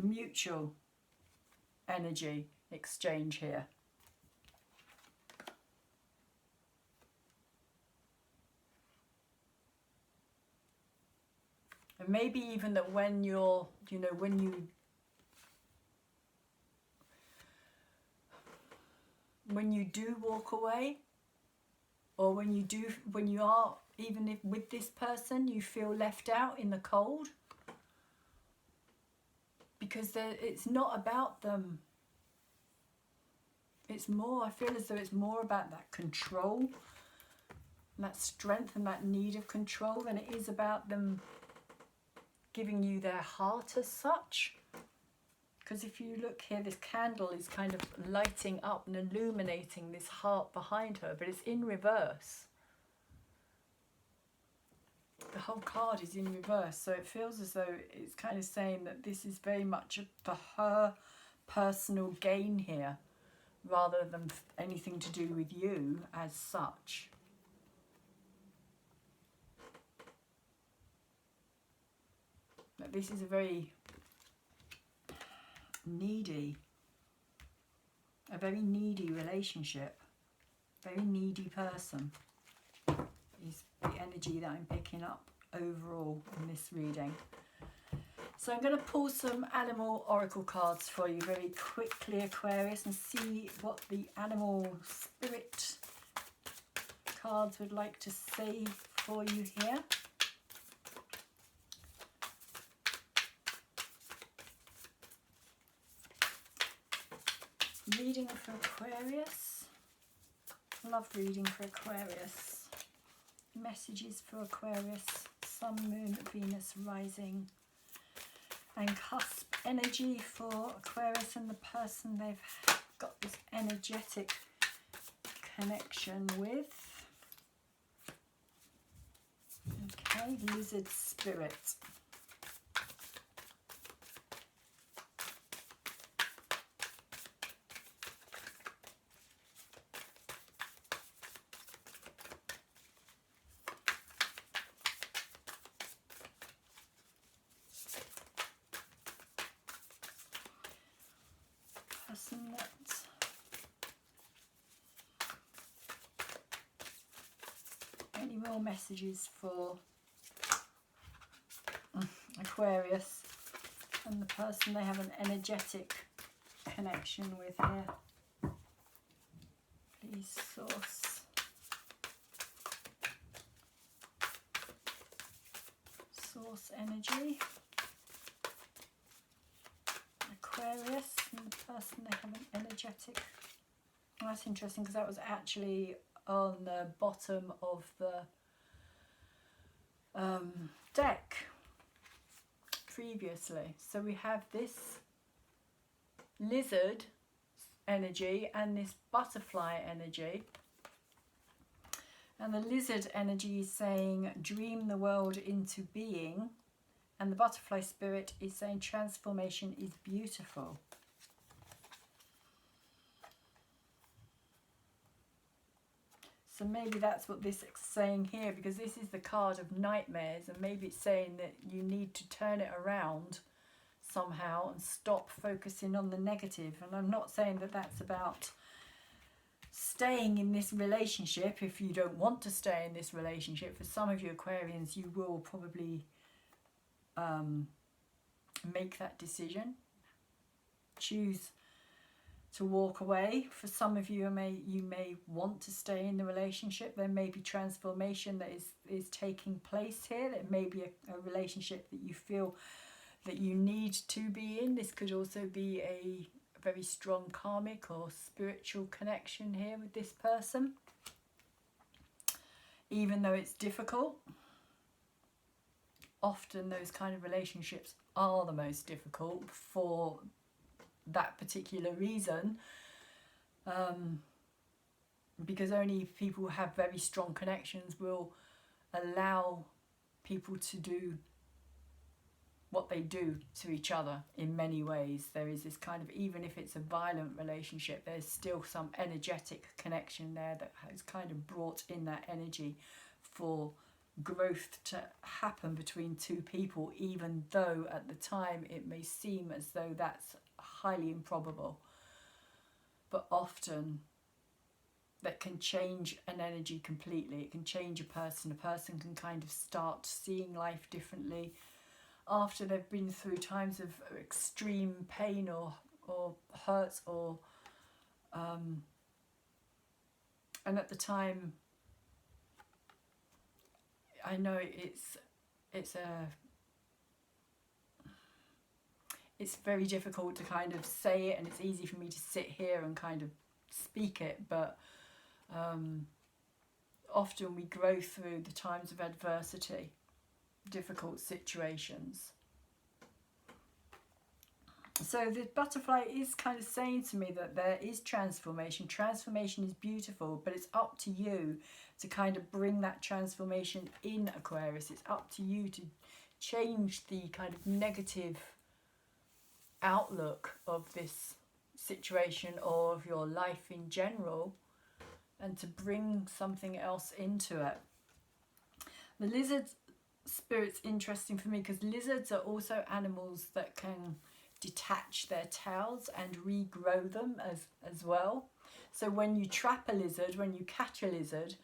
mutual energy exchange here. And maybe even that when you're, when you do walk away, or when you are, even if with this person, you feel left out in the cold, because it's not about them. It's more, I feel as though it's more about that control, and that strength and that need of control than it is about them giving you their heart as such. Because if you look here, this candle is kind of lighting up and illuminating this heart behind her, but it's in reverse. The whole card is in reverse, so it feels as though it's kind of saying that this is very much for her personal gain here, rather than anything to do with you as such. But this is a very needy relationship, very needy person is the energy that I'm picking up overall in this reading. So I'm going to pull some animal oracle cards for you very quickly, Aquarius, and see what the animal spirit cards would like to say for you here. Reading for Aquarius. Love reading for Aquarius. Messages for Aquarius. Sun, Moon, Venus, Rising. And cusp energy for Aquarius and the person they've got this energetic connection with. Okay, lizard spirit. Any more messages for Aquarius and the person they have an energetic connection with here, Please, source. Source energy. Aquarius and the person, they have an energetic. Oh, that's interesting because that was actually on the bottom of the deck previously. So we have this lizard energy and this butterfly energy. And the lizard energy is saying dream the world into being, and the butterfly spirit is saying transformation is beautiful. So maybe that's what this is saying here, because this is the card of nightmares, and maybe it's saying that you need to turn it around somehow and stop focusing on the negative. And I'm not saying that that's about staying in this relationship if you don't want to stay in this relationship. For some of you Aquarians, you will probably make that decision, choose to walk away. For some of you, you may want to stay in the relationship. There may be transformation that is taking place here. There may be a relationship that you feel that you need to be in. This could also be a very strong karmic or spiritual connection here with this person. Even though it's difficult, often those kind of relationships are the most difficult for that particular reason, because only people who have very strong connections will allow people to do what they do to each other in many ways. There is this kind of, even if it's a violent relationship, there's still some energetic connection there that has kind of brought in that energy for growth to happen between two people, even though at the time it may seem as though that's highly improbable. But often that can change an energy completely. It can change a person. A person can kind of start seeing life differently after they've been through times of extreme pain or hurt, or and at the time, I know it's very difficult to kind of say it, and it's easy for me to sit here and kind of speak it, but often we grow through the times of adversity, difficult situations. So the butterfly is kind of saying to me that there is transformation. Transformation is beautiful, but it's up to you to kind of bring that transformation in, Aquarius. It's up to you to change the kind of negative outlook of this situation or of your life in general, and to bring something else into it. The lizard spirit's interesting for me because lizards are also animals that can detach their tails and regrow them as well. So when you trap a lizard, when you catch a lizard,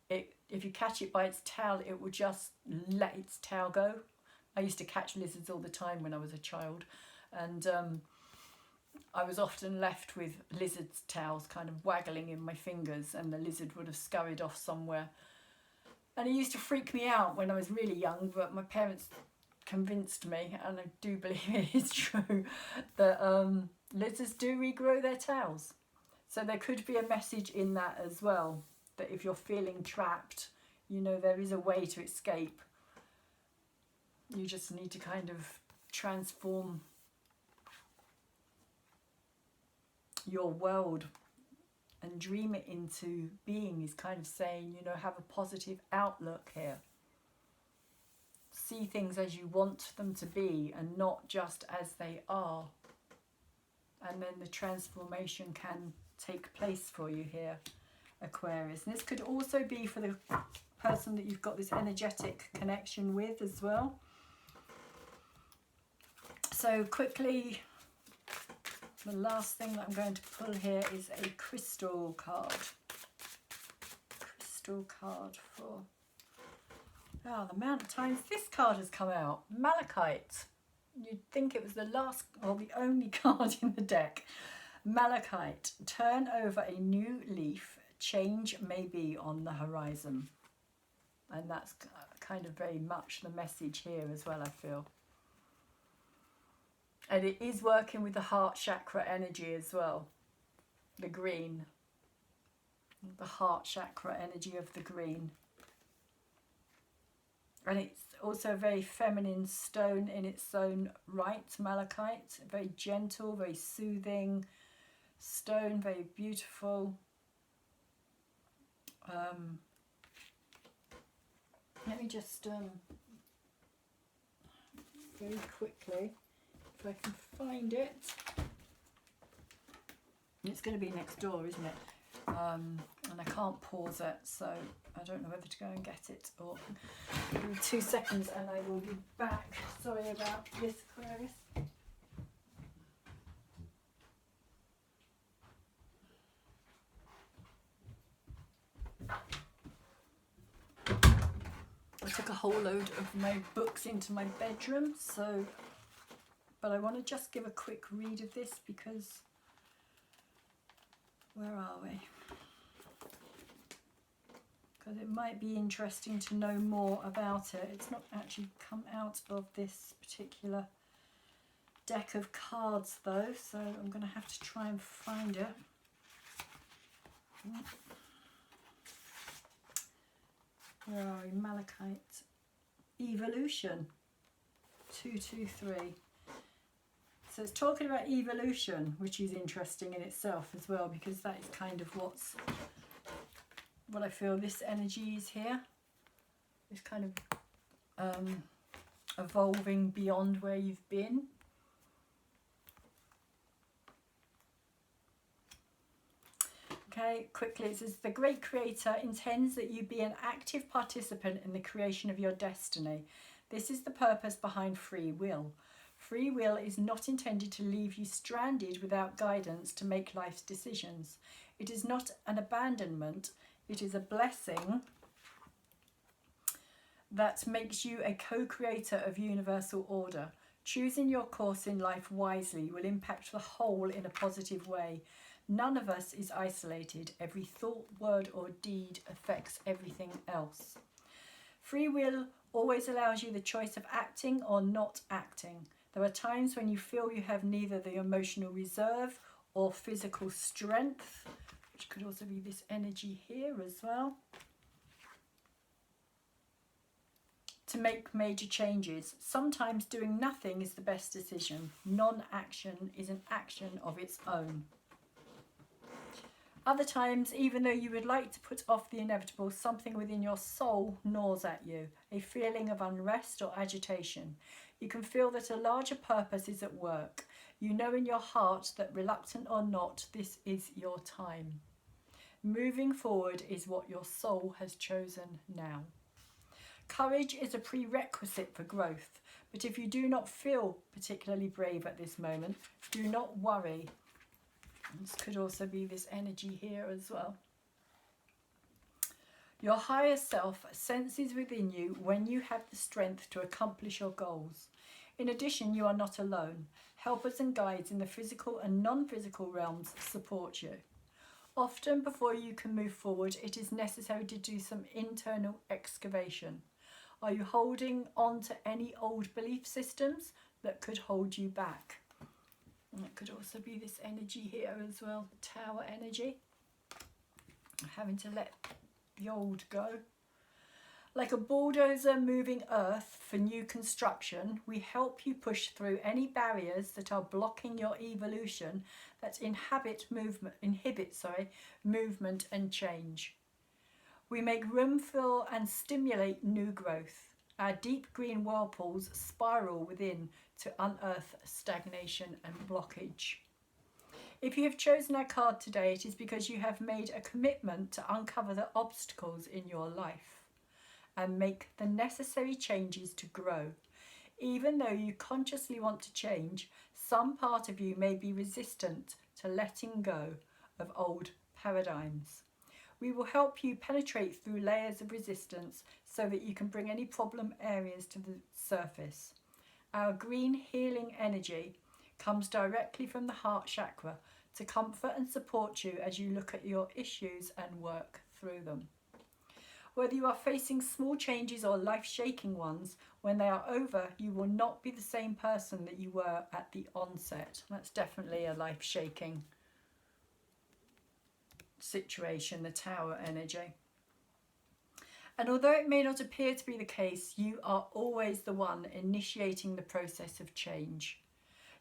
if you catch it by its tail, it will just let its tail go. I used to catch lizards all the time when I was a child, and I was often left with lizard's tails kind of waggling in my fingers, and the lizard would have scurried off somewhere. And it used to freak me out when I was really young, but my parents convinced me, and I do believe it is true, that lizards do regrow their tails. So there could be a message in that as well, that if you're feeling trapped, you know, there is a way to escape. You just need to kind of transform your world and dream it into being. Is kind of saying, you know, have a positive outlook here. See things as you want them to be and not just as they are. And then the transformation can take place for you here, Aquarius. And this could also be for the person that you've got this energetic connection with as well. So quickly, the last thing that I'm going to pull here is a crystal card. Crystal card for... Oh, the amount of times this card has come out. Malachite. You'd think it was the last, or the only card in the deck. Malachite. Turn over a new leaf. change may be on the horizon. And that's kind of very much the message here as well, I feel. And it is working with the heart chakra energy as well. The green. The heart chakra energy of the green. And it's also a very feminine stone in its own right, malachite. Very gentle, very soothing stone, very beautiful. Let me just very quickly, if I can find it. It's going to be next door, isn't it? And I can't pause it, so I don't know whether to go and get it or give me 2 seconds and I will be back. Sorry about this, Aquarius. I took a whole load of my books into my bedroom, so, but I want to just give a quick read of this because, where are we? Because it might be interesting to know more about it. It's not actually come out of this particular deck of cards though, so I'm going to have to try and find it. Where are we? Malachite. Evolution. 223. So it's talking about evolution, which is interesting in itself as well, because that is kind of what I feel this energy is here. It's kind of evolving beyond where you've been. Okay, quickly, it says, the great creator intends that you be an active participant in the creation of your destiny. This is the purpose behind free will. Free will is not intended to leave you stranded without guidance to make life's decisions. It is not an abandonment, it is a blessing that makes you a co-creator of universal order. Choosing your course in life wisely will impact the whole in a positive way. None of us is isolated. Every thought, word or deed affects everything else. Free will always allows you the choice of acting or not acting. There are times when you feel you have neither the emotional reserve or physical strength, which could also be this energy here as well, to make major changes. Sometimes doing nothing is the best decision. Non-action is an action of its own. Other times, even though you would like to put off the inevitable, something within your soul gnaws at you, a feeling of unrest or agitation. You can feel that a larger purpose is at work. You know in your heart that, reluctant or not, this is your time. Moving forward is what your soul has chosen now. Courage is a prerequisite for growth, but if you do not feel particularly brave at this moment, do not worry. This could also be this energy here as well. Your higher self senses within you when you have the strength to accomplish your goals. In addition, you are not alone. Helpers and guides in the physical and non-physical realms support you. Often, before you can move forward, it is necessary to do some internal excavation. Are you holding on to any old belief systems that could hold you back? And it could also be this energy here as well, the tower energy. Having to let the old go. Like a bulldozer moving earth for new construction, we help you push through any barriers that are blocking your evolution, that inhibit movement and change. We make room for and stimulate new growth. Our deep green whirlpools spiral within to unearth stagnation and blockage. If you have chosen our card today, it is because you have made a commitment to uncover the obstacles in your life and make the necessary changes to grow. Even though you consciously want to change, some part of you may be resistant to letting go of old paradigms. We will help you penetrate through layers of resistance so that you can bring any problem areas to the surface. Our green healing energy comes directly from the heart chakra to comfort and support you as you look at your issues and work through them. Whether you are facing small changes or life-shaking ones, when they are over, you will not be the same person that you were at the onset. That's definitely a life-shaking situation, the Tower energy. And although it may not appear to be the case, you are always the one initiating the process of change.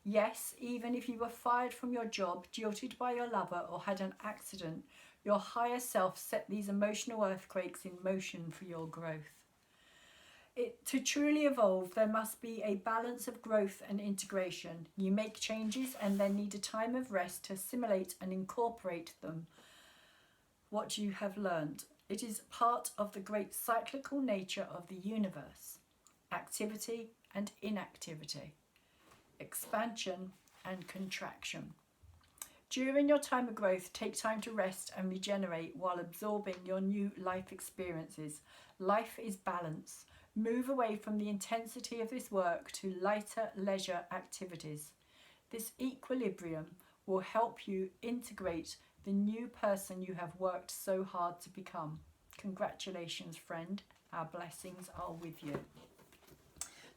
Yes, even if you were fired from your job, jilted by your lover, or had an accident, your higher self set these emotional earthquakes in motion for your growth. To truly evolve, there must be a balance of growth and integration. You make changes and then need a time of rest to assimilate and incorporate them, what you have learned. It is part of the great cyclical nature of the universe. Activity and inactivity. Expansion and contraction. During your time of growth, take time to rest and regenerate while absorbing your new life experiences. Life is balance. Move away from the intensity of this work to lighter leisure activities. This equilibrium will help you integrate the new person you have worked so hard to become. Congratulations, friend. Our blessings are with you.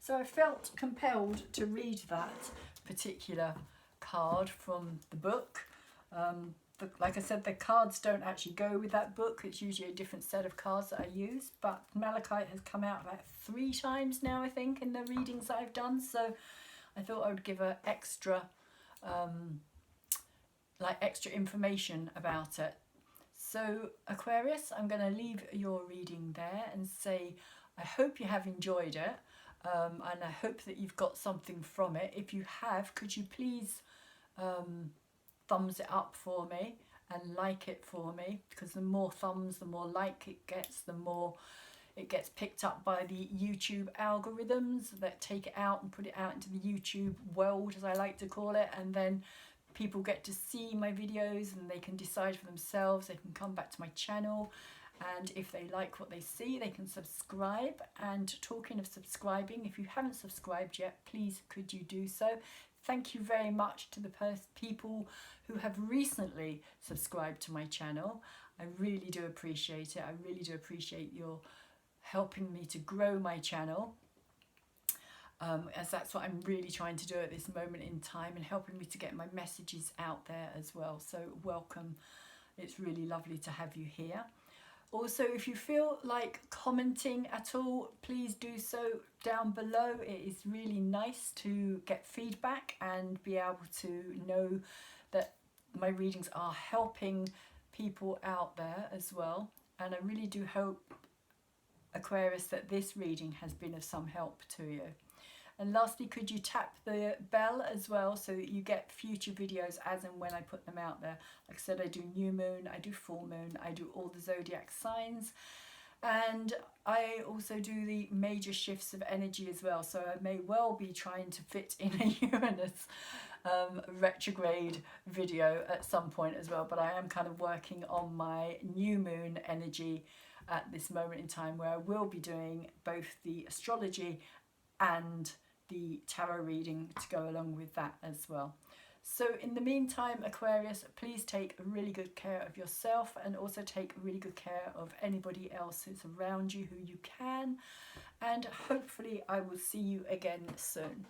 So I felt compelled to read that particular card from the book. Like I said, the cards don't actually go with that book. It's usually a different set of cards that I use, but Malachite has come out about 3 times now, I think, in the readings that I've done. So I thought I would give her extra information about it. So Aquarius, I'm going to leave your reading there and say I hope you have enjoyed it, and I hope that you've got something from it. If you have, could you please thumbs it up for me and like it for me, because the more thumbs, the more like it gets, the more it gets picked up by the YouTube algorithms that take it out and put it out into the YouTube world, as I like to call it, and then people get to see my videos and they can decide for themselves. They can come back to my channel, and if they like what they see, they can subscribe. And talking of subscribing, if you haven't subscribed yet, please could you do so. Thank you very much to the people who have recently subscribed to my channel. I really do appreciate it. I really do appreciate your helping me to grow my channel, as that's what I'm really trying to do at this moment in time, and helping me to get my messages out there as well. So welcome. It's really lovely to have you here. Also, if you feel like commenting at all, please do so down below. It is really nice to get feedback and be able to know that my readings are helping people out there as well. And I really do hope, Aquarius, that this reading has been of some help to you. And lastly, could you tap the bell as well so that you get future videos as and when I put them out there. Like I said, I do new moon, I do full moon, I do all the zodiac signs, and I also do the major shifts of energy as well. So I may well be trying to fit in a Uranus retrograde video at some point as well, but I am kind of working on my new moon energy at this moment in time, where I will be doing both the astrology and the tarot reading to go along with that as well. So in the meantime, Aquarius, please take really good care of yourself, and also take really good care of anybody else who's around you who you can, and hopefully I will see you again soon.